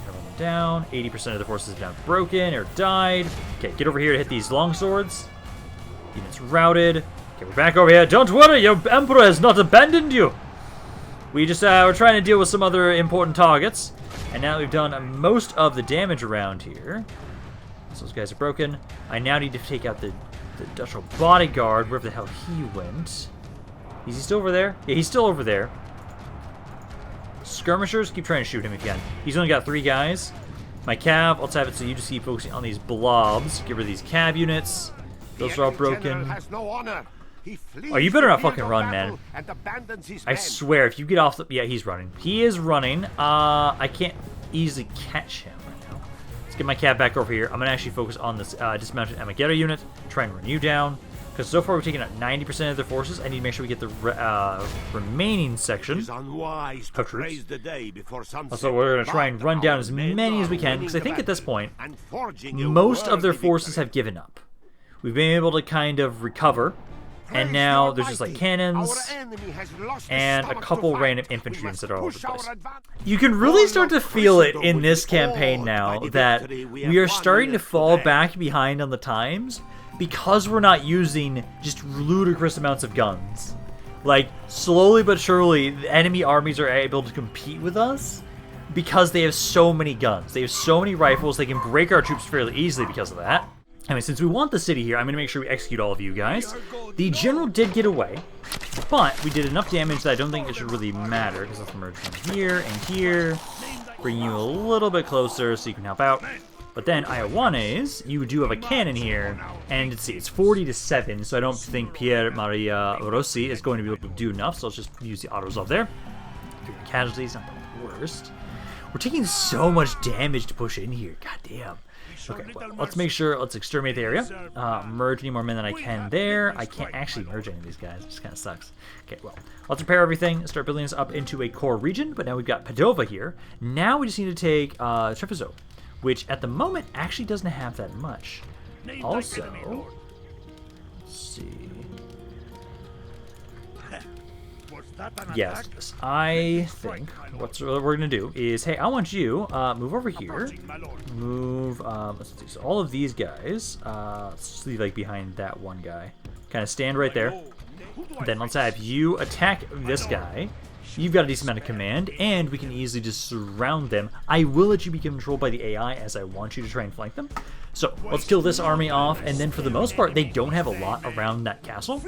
Run them down. 80% of the forces have now broken or died. Okay, get over here to hit these longswords. Units routed. Okay, we're back over here. Don't worry, your emperor has not abandoned you. We just were trying to deal with some other important targets. And now we've done most of the damage around here. So those guys are broken. I now need to take out the Dutch bodyguard, wherever the hell he went. Is he still over there? Yeah, he's still over there. Skirmishers, keep trying to shoot him if you can. He's only got 3 guys. My cav, let's have it so you just keep focusing on these blobs. Get rid of these cav units. Those are all broken. Oh, you better not fucking run, man. I swear, if you get off the... Yeah, he's running. He is running. I can't easily catch him right now. Let's get my cav back over here. I'm going to actually focus on this dismounted Amaghetto unit. Try and run you down. Because so far we've taken out 90% of their forces. I need to make sure we get the remaining section of troops. Also, we're going to try and run down as many as we can. Because I think at this point, most of their forces have given up. We've been able to kind of recover. And now there's just like cannons and a couple random infantry units that are all over the place. You can really start to feel it in this campaign now that we are starting to fall back behind on the times because we're not using just ludicrous amounts of guns. Like, slowly but surely, the enemy armies are able to compete with us because they have so many guns. They have so many rifles, they can break our troops fairly easily because of that. Anyway, since we want the city here, I'm going to make sure we execute all of you guys. The general did get away, but we did enough damage that I don't think it should really matter, because let's merge from here and here, bring you a little bit closer so you can help out. But then, Iowanes, you do have a cannon here, and let's see, it's 40 to 7, so I don't think Pier Maria Rossi is going to be able to do enough, so let's just use the auto-resolve there. 3 casualties, not the worst. We're taking so much damage to push in here. God damn. Okay, well, let's make sure, let's exterminate the area. Merge any more men than I can there. I can't actually merge any of these guys. It just kind of sucks. Okay, well, let's repair everything. Start building this up into a core region. But now we've got Padova here. Now we just need to take Treviso, which at the moment actually doesn't have that much. Also, let's see. Yes, I think what we're going to do is, hey, I want you, move over here, move, let's see, so all of these guys, let's just leave, like, behind that one guy, kind of stand right there, then let's have you attack this guy. You've got a decent amount of command, and we can easily just surround them. I will let you be controlled by the AI, as I want you to try and flank them. So, let's kill this army off, and then for the most part, they don't have a lot around that castle.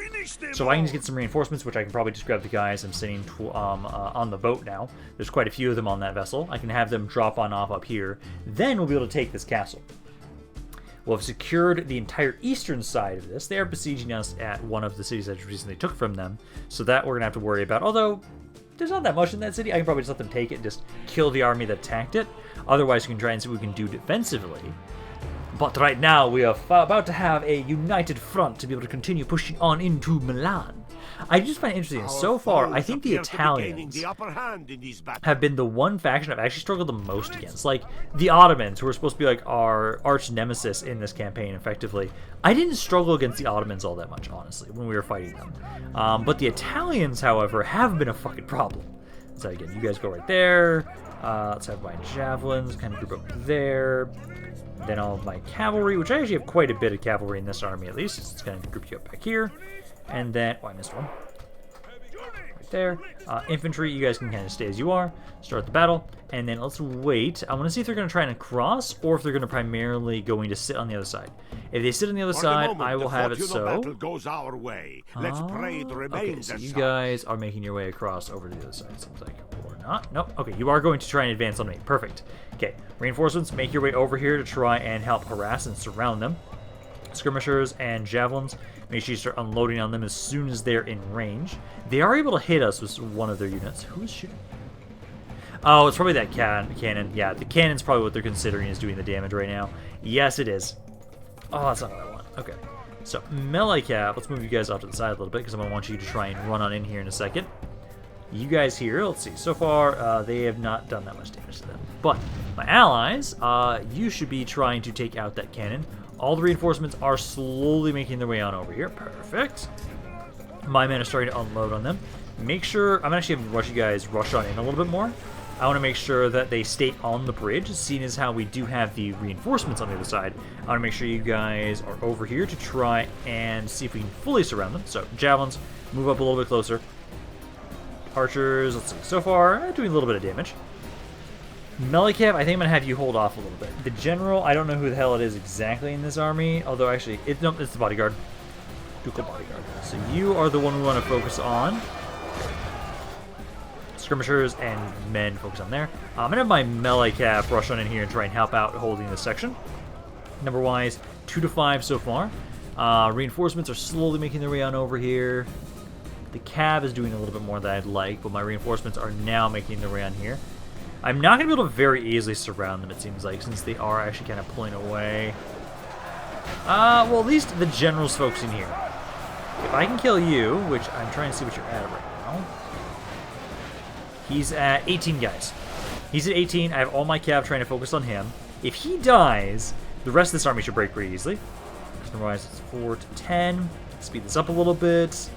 So I can just get some reinforcements, which I can probably just grab the guys I'm sitting on the boat now. There's quite a few of them on that vessel. I can have them drop on off up here. Then we'll be able to take this castle. We'll have secured the entire eastern side of this. They are besieging us at one of the cities that I recently took from them, so that we're going to have to worry about. Although, there's not that much in that city. I can probably just let them take it and just kill the army that attacked it. Otherwise, we can try and see what we can do defensively. But right now, we are about to have a united front to be able to continue pushing on into Milan. I just find it interesting. So far, I think the Italians have been the one faction I've actually struggled the most against. Like, the Ottomans, who are supposed to be like our arch nemesis in this campaign, effectively. I didn't struggle against the Ottomans all that much, honestly, when we were fighting them. But the Italians, however, have been a fucking problem. So again, you guys go right there. Let's have my javelins kind of group up there. Then all of my cavalry, which I actually have quite a bit of cavalry in this army at least. It's going to group you up back here. And then, oh, I missed one. Right there. Infantry, you guys can kind of stay as you are. Start the battle. And then let's wait. I want to see if they're going to try and cross, or if they're going to primarily going to sit on the other side. If they sit on the other side, I will have it so. Goes our way. Let's pray it remains okay, so you guys are making your way across over to the other side, seems like. Or not. Nope. Okay, you are going to try and advance on me. Perfect. Okay, reinforcements, make your way over here to try and help harass and surround them. Skirmishers and javelins, make sure you start unloading on them as soon as they're in range. They are able to hit us with one of their units. Who's shooting? Oh, it's probably that cannon. Yeah, the cannon's probably what they're considering is doing the damage right now. Yes, it is. Oh, that's not what I want. Okay. So, melee cap. Let's move you guys off to the side a little bit, because I'm going to want you to try and run on in here in a second. You guys here, let's see. So far, they have not done that much damage to them. But, my allies, you should be trying to take out that cannon. All the reinforcements are slowly making their way on over here. Perfect. My men are starting to unload on them. Make sure, I'm actually going to rush you guys rush on in a little bit more. I want to make sure that they stay on the bridge, seeing as how we do have the reinforcements on the other side. I want to make sure you guys are over here to try and see if we can fully surround them. So, javelins, move up a little bit closer. Archers, let's see, so far, doing a little bit of damage. Melee cap, I think I'm going to have you hold off a little bit. The general, I don't know who the hell it is exactly in this army, although actually, no, it's the bodyguard. Ducal bodyguard. So you are the one we want to focus on. Skirmishers and men focus on there. I'm going to have my melee cap rush on in here and try and help out holding this section. Number-wise, 2 to 5 so far. Reinforcements are slowly making their way on over here. The cav is doing a little bit more than I'd like, but my reinforcements are now making their way on here. I'm not going to be able to very easily surround them, it seems like, since they are actually kind of pulling away. Well, at least the general's focusing here. If I can kill you, which I'm trying to see what you're at right now. He's at 18 guys. He's at 18. I have all my cav trying to focus on him. If he dies, the rest of this army should break pretty easily. Otherwise, it's 4 to 10. Speed this up a little bit.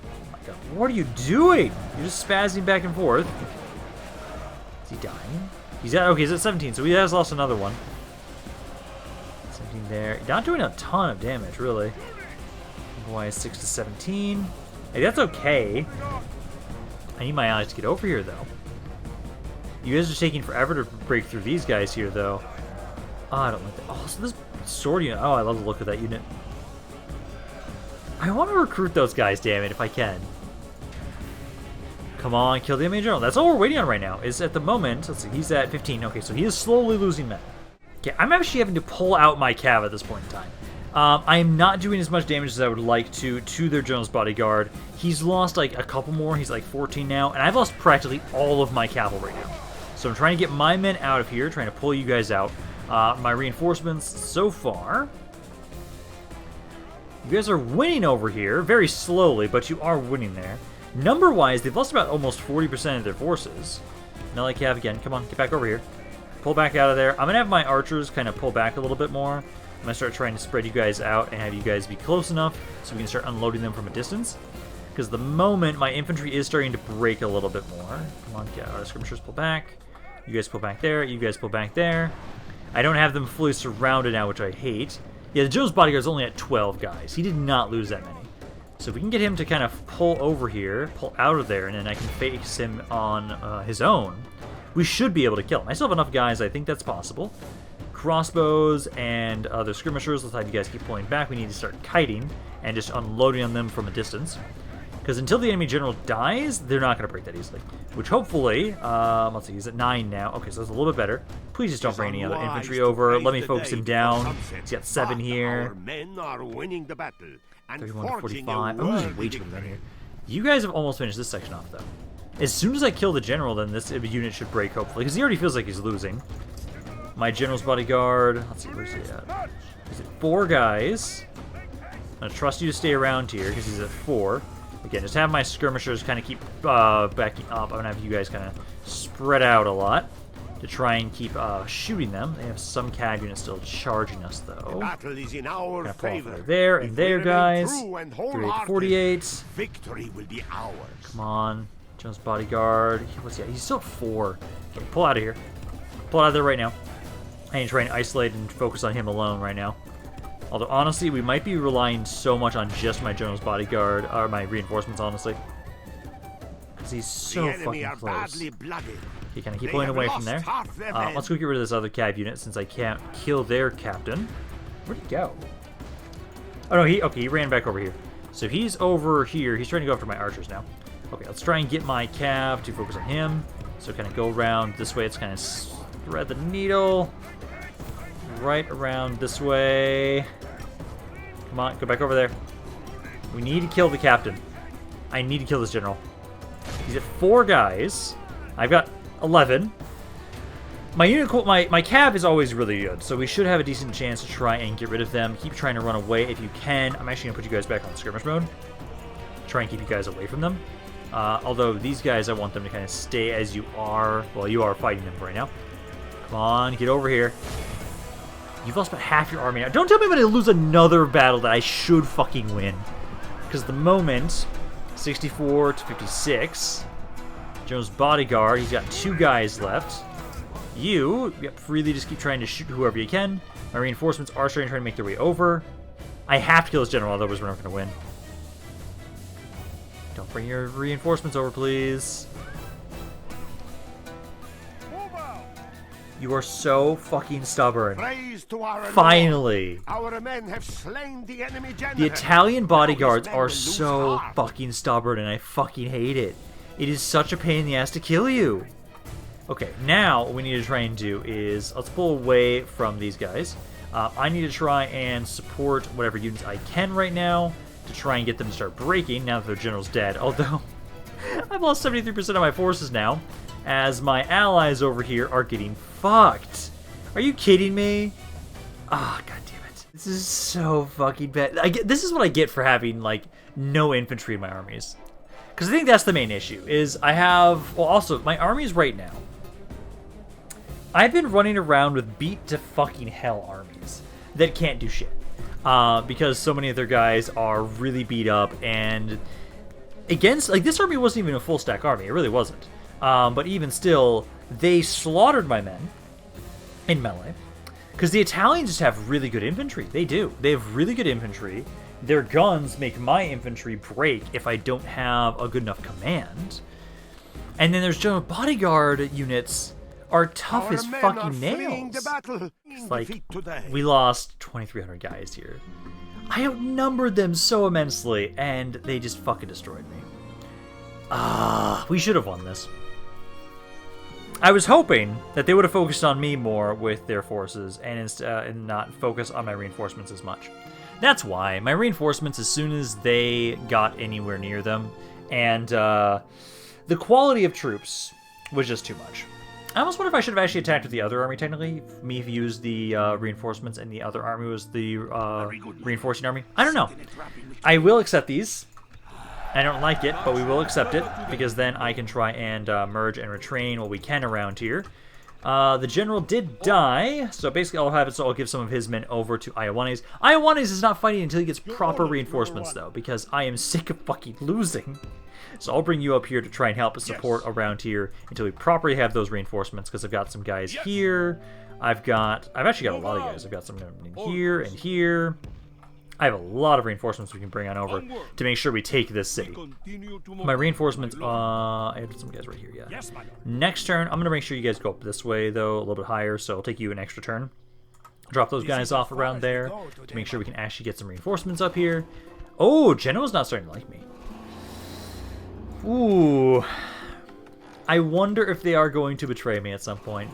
Oh my god, what are you doing? You're just spazzing back and forth. Is he dying? He's at, okay, he's at 17, so he has lost another one. 17 there. Not doing a ton of damage, really. Otherwise, 6 to 17. Hey, that's okay. I need my allies to get over here, though. You guys are taking forever to break through these guys here, though. Oh, I don't like that. Oh, so this sword unit. Oh, I love the look of that unit. I want to recruit those guys, damn it, if I can. Come on, kill the enemy general. That's all we're waiting on right now. Is at the moment, let's see, he's at 15. Okay, so he is slowly losing men. Okay, I'm actually having to pull out my cav at this point in time. I am not doing as much damage as I would like to their general's bodyguard. He's lost like a couple more. He's like 14 now, and I've lost practically all of my cavalry now. So I'm trying to get my men out of here, trying to pull you guys out. My reinforcements so far... You guys are winning over here, very slowly, but you are winning there. Number-wise, they've lost about almost 40% of their forces. Melee cav again, come on, get back over here. Pull back out of there. I'm going to have my archers kind of pull back a little bit more. I'm going to start trying to spread you guys out and have you guys be close enough so we can start unloading them from a distance. Because the moment, my infantry is starting to break a little bit more. Come on, get our skirmishers pull back. You guys pull back there, you guys pull back there. I don't have them fully surrounded now, which I hate. Yeah, the general's bodyguard's only at 12 guys. He did not lose that many. So if we can get him to kind of pull over here, pull out of there, and then I can face him on his own, we should be able to kill him. I still have enough guys, I think that's possible. Crossbows and other skirmishers, let's have you guys keep pulling back. We need to start kiting and just unloading on them from a distance. Because until the enemy general dies, they're not going to break that easily. Which hopefully, let's see, he's at 9 now. Okay, so that's a little bit better. Please just don't bring any other infantry over. Let me focus him down. He's got 7 here. Our men are winning the battle. 31 to 45. I'm losing way too many men here. You guys have almost finished this section off, though. As soon as I kill the general, then this unit should break, hopefully. Because he already feels like he's losing. My general's bodyguard. Let's see, where's he at? He's at 4 guys. I'm going to trust you to stay around here because he's at 4. Again, just have my skirmishers kind of keep backing up. I'm going to have you guys kind of spread out a lot to try and keep shooting them. They have some cav units still charging us, though. The battle is in our favor. There and there, guys. 38 to 48. Victory will be ours. Come on. Jones bodyguard. He's still at 4. Okay, pull out of here. Pull out of there right now. I ain't trying to isolate and focus on him alone right now. Although, honestly, we might be relying so much on just my general's bodyguard, or my reinforcements, honestly. Because he's so fucking close. Okay, kind of keep pulling away from there. Let's go get rid of this other cav unit, since I can't kill their captain. Where'd he go? Oh, no, he ran back over here. So he's over here. He's trying to go after my archers now. Okay, let's try and get my cav to focus on him. So kind of go around this way. It's kind of thread the needle. Right around this way. Come on, go back over there. We need to kill the captain. I need to kill this general. He's at 4 guys. I've got 11. My cav is always really good, so we should have a decent chance to try and get rid of them. Keep trying to run away if you can. I'm actually going to put you guys back on skirmish mode. Try and keep you guys away from them. Although these guys, I want them to kind of stay as you are. Well, you are fighting them right now. Come on, get over here. You've lost about half your army now. Don't tell me I'm going to lose another battle that I should fucking win. Because the moment, 64 to 56, Joe's bodyguard, he's got 2 guys left. You freely just keep trying to shoot whoever you can. My reinforcements are starting to try to make their way over. I have to kill this general, otherwise we're not going to win. Don't bring your reinforcements over, please. You are so fucking stubborn. Praise to our Finally. Lord. Our men have slain the enemy general. The Italian bodyguards are so fucking stubborn, and I fucking hate it. It is such a pain in the ass to kill you. Okay, now what we need to try and do is, let's pull away from these guys. I need to try and support whatever units I can right now to try and get them to start breaking now that their general's dead. Although, I've lost 73% of my forces now, as my allies over here are getting fucked. Are you kidding me? Ah, god damn it. This is so fucking bad. This is what I get for having, like, no infantry in my armies. Because I think that's the main issue, is I have... Well, also, my armies right now, I've been running around with beat to fucking hell armies that can't do shit. Because so many of their guys are really beat up, and against... Like, this army wasn't even a full stack army. It really wasn't. But even still, they slaughtered my men in melee. Because the Italians just have really good infantry. They do. They have really good infantry. Their guns make my infantry break if I don't have a good enough command. And then there's general bodyguard units are tough as fucking nails. It's like, we lost 2,300 guys here. I outnumbered them so immensely, and they just fucking destroyed me. We should have won this. I was hoping that they would have focused on me more with their forces and not focus on my reinforcements as much. That's why. My reinforcements, as soon as they got anywhere near them, and the quality of troops was just too much. I almost wonder if I should have actually attacked with the other army, technically. Me have used the reinforcements, and the other army was the reinforcing army. I don't know. I will accept these. I don't like it, but we will accept it, because then I can try and merge and retrain what we can around here. The general did die, so basically I'll have it, so I'll give some of his men over to Ioannes. Ioannes is not fighting until he gets proper reinforcements, though, because I am sick of fucking losing. So I'll bring you up here to try and help support around here until we properly have those reinforcements, because I've got some guys here. I've actually got a lot of guys. I've got some in here and here. I have a lot of reinforcements we can bring on over to make sure we take this city. My reinforcements, I have some guys right here, yeah. Next turn, I'm going to make sure you guys go up this way, though, a little bit higher, so I'll take you an extra turn. Drop those guys off around there to make sure we can actually get some reinforcements up here. Oh, Genoa's not starting to like me. Ooh. I wonder if they are going to betray me at some point.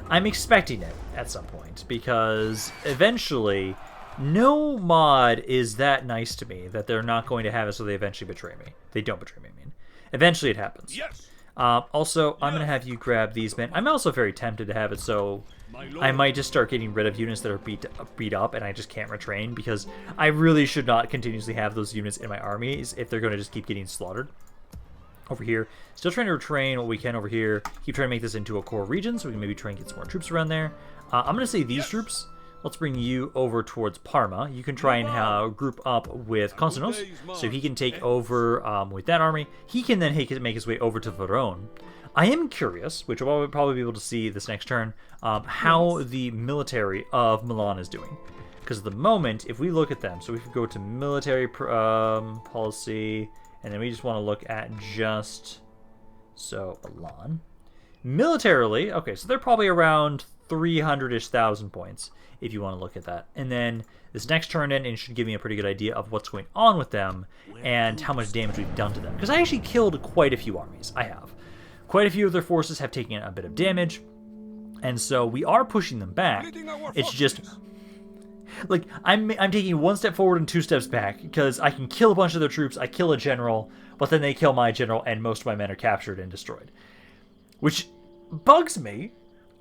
I'm expecting it at some point, because eventually, no mod is that nice to me that they're not going to have it so they eventually betray me. They don't betray me, I mean. Eventually it happens. Also, I'm going to have you grab these men. I'm also very tempted to have it so I might just start getting rid of units that are beat up and I just can't retrain, because I really should not continuously have those units in my armies if they're going to just keep getting slaughtered. Over here, still trying to retrain what we can over here. Keep trying to make this into a core region so we can maybe try and get some more troops around there. I'm going to say these troops. Let's bring you over towards Parma. You can try and group up with Konstantinos, so he can take over with that army. He can then make his way over to Verona. I am curious, which we'll probably be able to see this next turn, how the military of Milan is doing. Because at the moment, if we look at them, so we could go to military policy, and then we just want to look at just, so, Milan. Militarily, okay, so they're probably around 300-ish thousand points, if you want to look at that. And then this next turn in, it should give me a pretty good idea of what's going on with them and how much damage we've done to them. Because I actually killed quite a few armies. I have. Quite a few of their forces have taken a bit of damage, and so we are pushing them back. It's just, like, I'm taking one step forward and two steps back, because I can kill a bunch of their troops, I kill a general, but then they kill my general, and most of my men are captured and destroyed. Which bugs me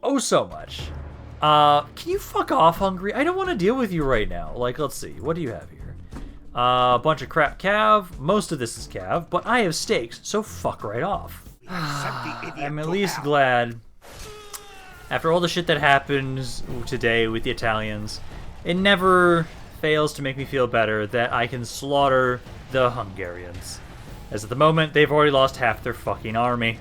oh so much. Can you fuck off, Hungary? I don't want to deal with you right now. Like, let's see. What do you have here? A bunch of crap cav. Most of this is cav, but I have stakes, so fuck right off. I'm at least glad, after all the shit that happens today with the Italians, it never fails to make me feel better that I can slaughter the Hungarians. As at the moment, they've already lost half their fucking army.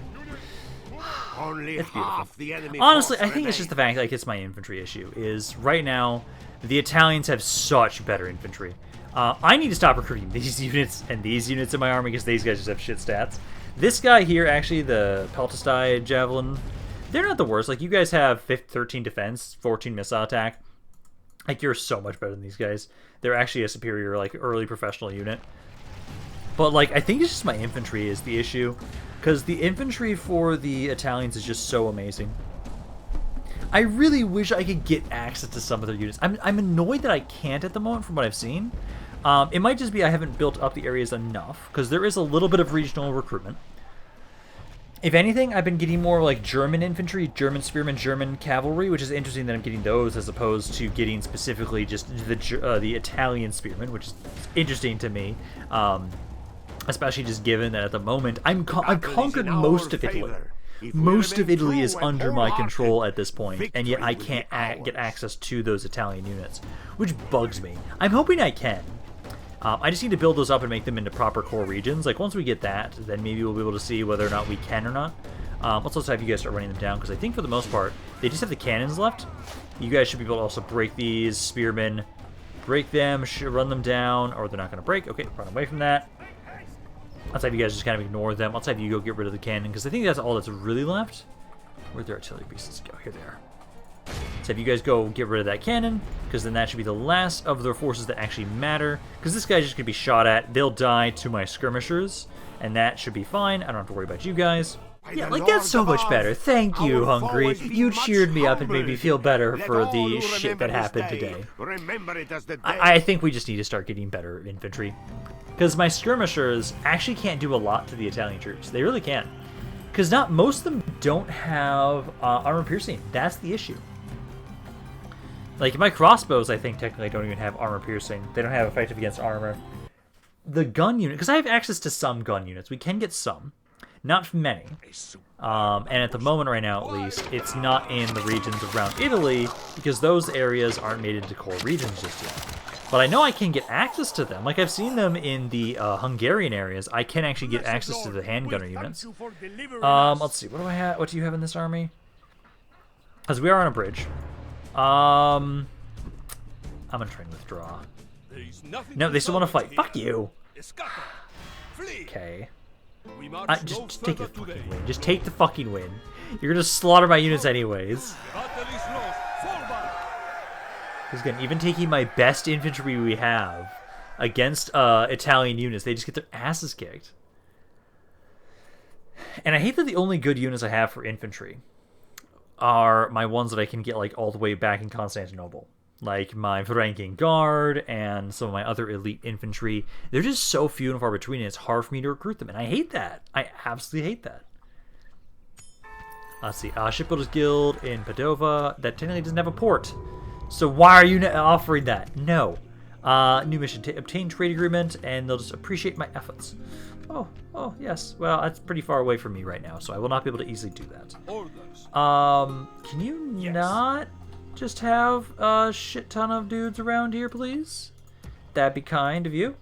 Only half the enemy. Honestly, I think it's just the fact that, like, it's my infantry issue. Is right now, the Italians have such better infantry. I need to stop recruiting these units and these units in my army because these guys just have shit stats. This guy here, actually, the Peltastai Javelin, they're not the worst. Like, you guys have 13 defense, 14 missile attack. Like, you're so much better than these guys. They're actually a superior, like, early professional unit. But, like, I think it's just my infantry is the issue. Because the infantry for the Italians is just so amazing. I really wish I could get access to some of their units. I'm annoyed that I can't at the moment from what I've seen. It might just be I haven't built up the areas enough, because there is a little bit of regional recruitment. If anything, I've been getting more like German infantry, German spearmen, German cavalry, which is interesting that I'm getting those as opposed to getting specifically just the Italian spearmen, which is interesting to me. Especially just given that at the moment I've conquered most of Italy. Most of Italy is under my control at this point, and yet I can't get access to those Italian units, which bugs me. I'm hoping I can. I just need to build those up and make them into proper core regions. Like, once we get that, then maybe we'll be able to see whether or not we can or not. Let's also have you guys start running them down, because I think for the most part, they just have the cannons left. You guys should be able to also break these spearmen. Break them, run them down, or they're not going to break. Okay, run away from that. Let's have you guys just kind of ignore them. Let's have you go get rid of the cannon, because I think that's all that's really left. Where'd their artillery pieces go? Here they are. Let's have you guys go get rid of that cannon, because then that should be the last of their forces that actually matter. Because this guy's just going to be shot at. They'll die to my skirmishers, and that should be fine. I don't have to worry about you guys. Yeah, like, that's so much better. Thank you, Hungary. You cheered me up and made me feel better for the shit that happened today. I think we just need to start getting better infantry. Because my skirmishers actually can't do a lot to the Italian troops. They really can't. Because most of them don't have armor piercing. That's the issue. Like, my crossbows, I think, technically don't even have armor piercing. They don't have effective against armor. The gun unit, because I have access to some gun units. We can get some. Not many. And at the moment right now, at least, it's not in the regions around Italy, because those areas aren't made into core regions just yet. But I know I can get access to them. Like, I've seen them in the Hungarian areas. I can actually get access to the handgunner units. Let's see. What do I have? What do you have in this army? Because we are on a bridge. I'm gonna try and withdraw. No, they still want to fight. Fuck you. Okay. Just take the fucking win. Just take the fucking win. You're gonna slaughter my units anyways. Because again, even taking my best infantry we have against Italian units, they just get their asses kicked. And I hate that the only good units I have for infantry are my ones that I can get like all the way back in Constantinople. Like my Franking Guard and some of my other elite infantry. They're just so few and far between, and it's hard for me to recruit them. And I hate that. I absolutely hate that. Let's see. Shipbuilders Guild in Padova. That technically doesn't have a port. So why are you offering that? No. New mission. Obtain trade agreement, and they'll just appreciate my efforts. Oh, yes. Well, that's pretty far away from me right now, so I will not be able to easily do that. Can you not just have a shit ton of dudes around here, please? That'd be kind of you.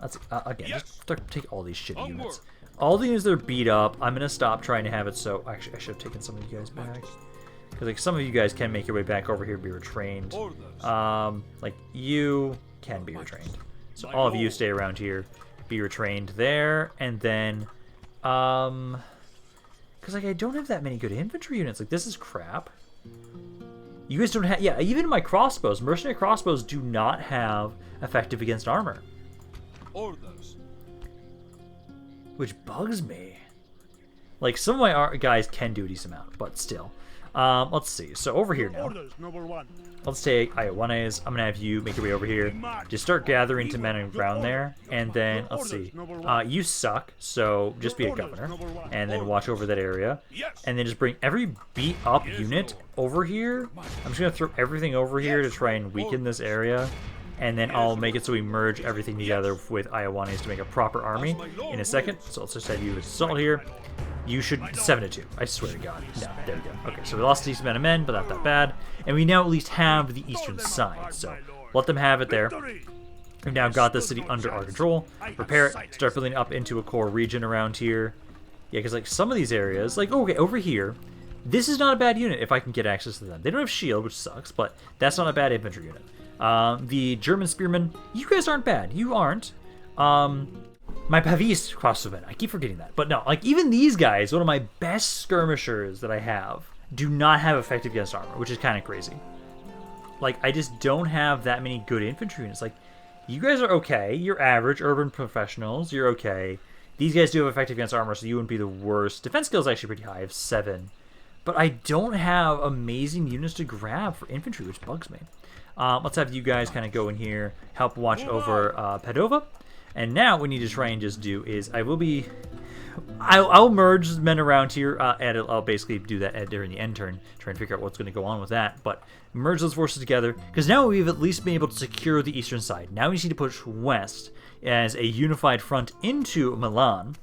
Let's see. Again, just take all these shitty units. All the units that are beat up, I'm going to stop trying to have it so... Actually, I should have taken some of you guys back. Because like, some of you guys can make your way back over here and be retrained. Like, you can be retrained. So all of you stay around here. Be retrained there, and then because like I don't have that many good infantry units. Like, this is crap. You guys don't have, yeah, even my crossbows, mercenary crossbows do not have effective against armor, which bugs me. Like, some of my guys can do a decent amount, but still. Let's see. So over here now, let's take Iowanes. I'm gonna have you make your way over here. Just start gathering to men on ground there, and then let's see. You suck, so just be a governor, and then watch over that area, and then just bring every beat up unit over here. I'm just gonna throw everything over here to try and weaken this area, and then I'll make it so we merge everything together with Iowanes to make a proper army in a second. So let's just have you assault here. You should 7-2. I swear to God. No, there we go. Okay, so we lost a decent amount of men, but not that bad. And we now at least have the eastern side, so let them have it there. We've now got the city under our control. Repair it. Start building up into a core region around here. Yeah, because like some of these areas, like okay, over here, this is not a bad unit if I can get access to them. They don't have shield, which sucks, but that's not a bad infantry unit. The German spearmen, you guys aren't bad. You aren't. My Pavis crossbowmen, I keep forgetting that. But no, like even these guys, one of my best skirmishers that I have, do not have effective against armor, which is kind of crazy. Like, I just don't have that many good infantry units. Like, you guys are okay. You're average urban professionals. You're okay. These guys do have effective against armor, so you wouldn't be the worst. Defense skill is actually pretty high. I have 7. But I don't have amazing units to grab for infantry, which bugs me. Let's have you guys kind of go in here, help watch over Padova. And now what we need to try and just do is I'll merge men around here, and I'll basically do that during the end turn, try and figure out what's going to go on with that. But merge those forces together, because now we've at least been able to secure the eastern side. Now we just need to push west as a unified front into Milan.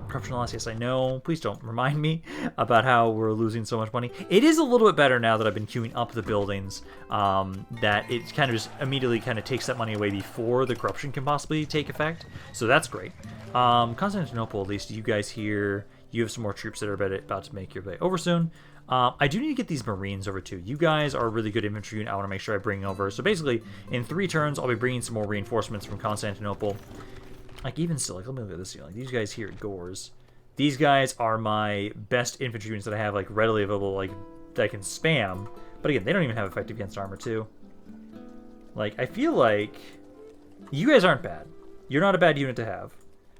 Corruption loss, yes, I know. Please don't remind me about how we're losing so much money. It is a little bit better now that I've been queuing up the buildings, that it kind of just immediately kind of takes that money away before the corruption can possibly take effect. So that's great. Constantinople, at least you guys here, you have some more troops that are about to make your way over soon. I do need to get these Marines over too. You guys are a really good infantry, and I want to make sure I bring over. So basically, in 3 turns, I'll be bringing some more reinforcements from Constantinople. Like, even still, like, let me look at this here. Like, these guys here at Gores, these guys are my best infantry units that I have, like, readily available, like, that I can spam. But again, they don't even have effective against armor, too. Like, I feel like you guys aren't bad. You're not a bad unit to have.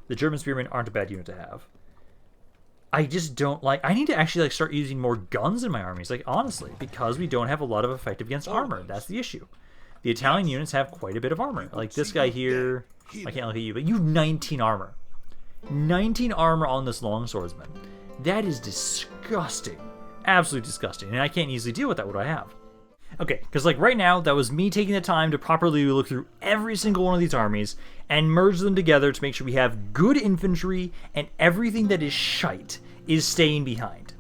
The German spearmen aren't a bad unit to have. I just don't like... I need to actually, like, start using more guns in my armies, like, honestly, because we don't have a lot of effective against armor. That's the issue. The Italian units have quite a bit of armor. Like, this guy here... I can't look at you, but you have 19 armor. 19 armor on this longswordsman. That is disgusting. Absolutely disgusting. And I can't easily deal with that. What do I have? Okay, because like right now, that was me taking the time to properly look through every single one of these armies and merge them together to make sure we have good infantry and everything that is shite is staying behind.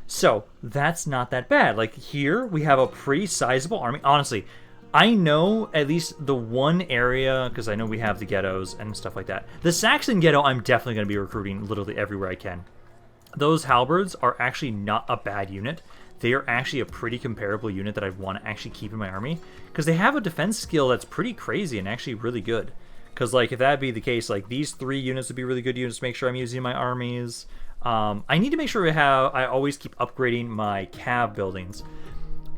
So that's not that bad. Like here, we have a pretty sizable army. Honestly, I know at least the one area, because I know we have the ghettos and stuff like that. The Saxon ghetto, I'm definitely going to be recruiting literally everywhere I can. Those halberds are actually not a bad unit. They are actually a pretty comparable unit that I want to actually keep in my army, because they have a defense skill that's pretty crazy and actually really good. Because like if that be the case, like these 3 units would be really good units to make sure I'm using in my armies. I need to make sure I always keep upgrading my cav buildings,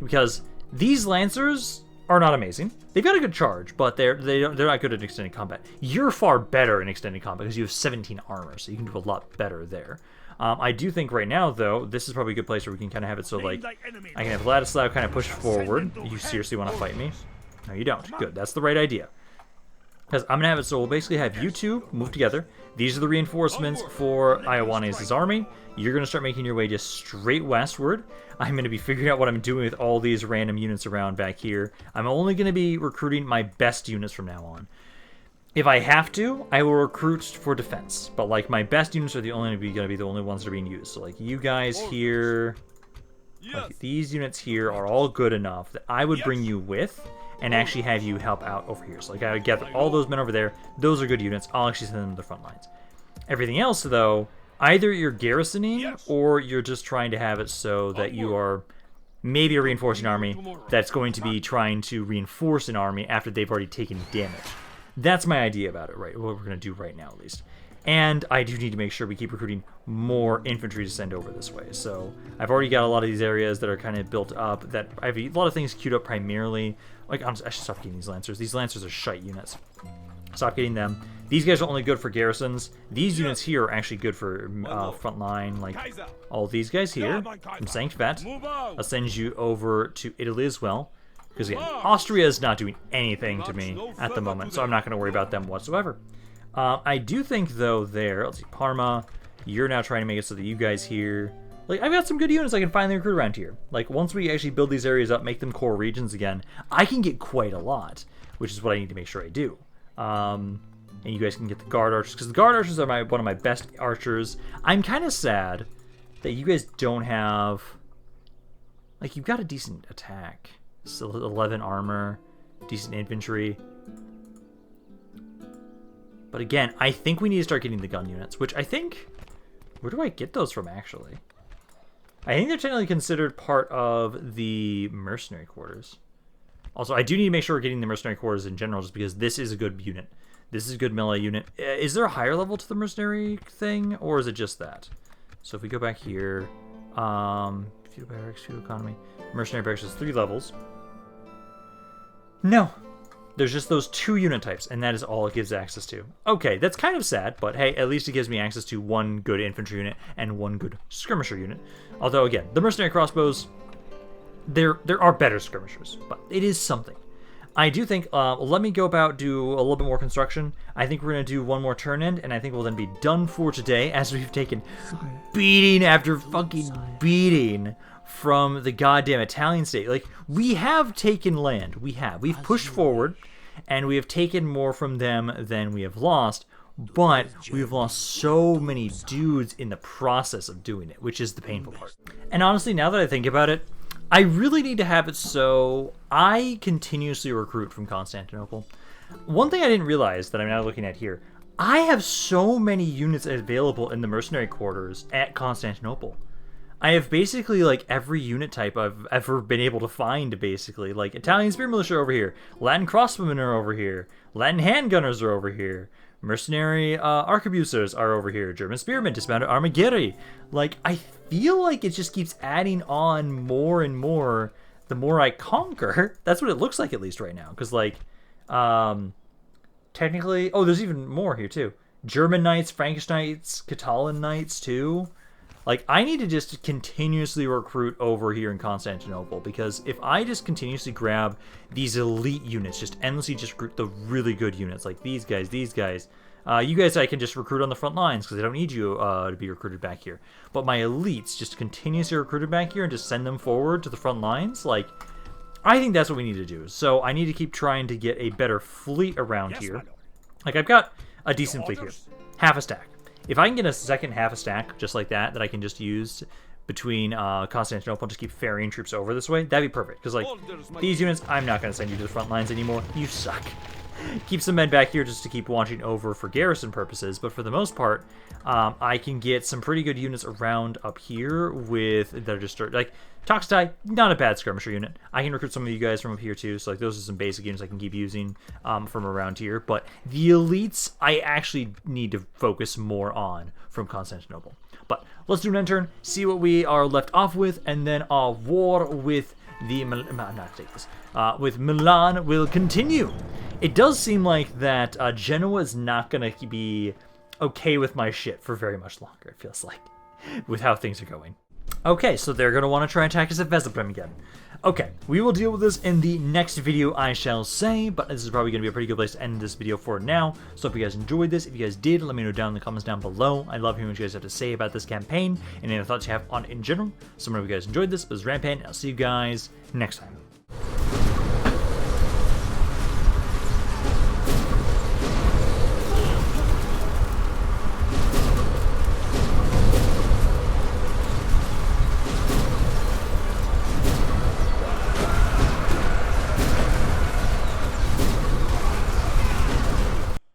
because these lancers are not amazing. They've got a good charge, but they're not good at extended combat. You're far better in extended combat because you have 17 armor, so you can do a lot better there. I do think right now, though, this is probably a good place where we can kind of have it so, like, I can have Ladislav kind of push forward. You seriously want to fight me? No, you don't. Good. That's the right idea. Because I'm going to have it so we'll basically have you two move together. These are the reinforcements for Ioannes' army. You're going to start making your way just straight westward. I'm going to be figuring out what I'm doing with all these random units around back here. I'm only going to be recruiting my best units from now on. If I have to, I will recruit for defense. But, like, my best units are going to be the only ones that are being used. So, like, you guys here, like, these units here are all good enough that I would bring you with and actually have you help out over here. So, like, I would gather all those men over there. Those are good units. I'll actually send them to the front lines. Everything else, though, either you're garrisoning or you're just trying to have it so that you are maybe a reinforcing army that's going to be trying to reinforce an army after they've already taken damage. That's my idea about it, right? What we're going to do right now, at least. And I do need to make sure we keep recruiting more infantry to send over this way. So I've already got a lot of these areas that are kind of built up, that I have a lot of things queued up primarily. Like, I should stop getting these lancers. These lancers are shite units. Stop getting them. These guys are only good for garrisons. These units here are actually good for front line. Like, all these guys here from Sankt Vet. I'll send you over to Italy as well. Because again, Austria is not doing anything to me at the moment, so I'm not going to worry about them whatsoever. I do think, though, let's see, Parma, you're now trying to make it so that you guys here, like, I've got some good units I can finally recruit around here. Like, once we actually build these areas up, make them core regions again, I can get quite a lot, which is what I need to make sure I do. And you guys can get the guard archers, because the guard archers are one of my best archers. I'm kind of sad that you guys don't have, like, you've got a decent attack. So 11 armor, decent infantry. But again, I think we need to start getting the gun units, which I think... Where do I get those from, actually? I think they're technically considered part of the mercenary quarters. Also, I do need to make sure we're getting the mercenary quarters in general, just because this is a good unit. This is a good melee unit. Is there a higher level to the mercenary thing, or is it just that? So if we go back here... feudal barracks, feudal economy... Mercenary barracks has 3 levels. No. There's just those 2 unit types, and that is all it gives access to. Okay, that's kind of sad, but hey, at least it gives me access to 1 good infantry unit and 1 good skirmisher unit. Although, again, the mercenary crossbows, there are better skirmishers, but it is something. I do think, let me go about do a little bit more construction. I think we're going to do 1 more turn end, and I think we'll then be done for today, as we've taken beating after fucking beating from the goddamn Italian state. Like, we have taken land. We've pushed forward, and we have taken more from them than we have lost, but we've lost so many dudes in the process of doing it, which is the painful part. And honestly, now that I think about it, I really need to have it so I continuously recruit from Constantinople. One thing I didn't realize that I'm now looking at here, I have so many units available in the mercenary quarters at Constantinople. I have basically, like, every unit type I've ever been able to find, basically. Like, Italian spear militia are over here, Latin crossbowmen are over here, Latin handgunners are over here, mercenary arquebusers are over here, German spearmen, dismounted armigeri. Like, I feel like it just keeps adding on more and more the more I conquer. That's what it looks like, at least right now. Because, like, technically... Oh, there's even more here, too. German knights, Frankish knights, Catalan knights, too. Like, I need to just continuously recruit over here in Constantinople, because if I just continuously grab these elite units, just endlessly just recruit the really good units, like these guys, You guys I can just recruit on the front lines because I don't need you to be recruited back here. But my elites just continuously recruited back here and just send them forward to the front lines. Like, I think that's what we need to do. So I need to keep trying to get a better fleet around here. Like, I've got a decent fleet here. Half a stack. If I can get a second half a stack just like that I can just use between Constantinople and just keep ferrying troops over this way, that'd be perfect. Because, like, these units, I'm not going to send you to the front lines anymore. You suck. Keep some men back here just to keep watching over for garrison purposes, but for the most part, I can get some pretty good units around up here with, that are just, like, Toxtai, not a bad skirmisher unit. I can recruit some of you guys from up here too, so like those are some basic units I can keep using from around here, but the elites I actually need to focus more on from Constantinople. But let's do an end turn, see what we are left off with, and then our war with the with Milan will continue. It does seem like that Genoa is not going to be okay with my shit for very much longer, it feels like, with how things are going. Okay, so they're going to want to try and attack us at Veselbrem again. Okay, we will deal with this in the next video, I shall say, but this is probably going to be a pretty good place to end this video for now. So if you guys enjoyed this, if you guys did, let me know down in the comments down below. I love hearing what you guys have to say about this campaign and any thoughts you have on it in general. So if you guys enjoyed this, this is Rampaned, and I'll see you guys next time.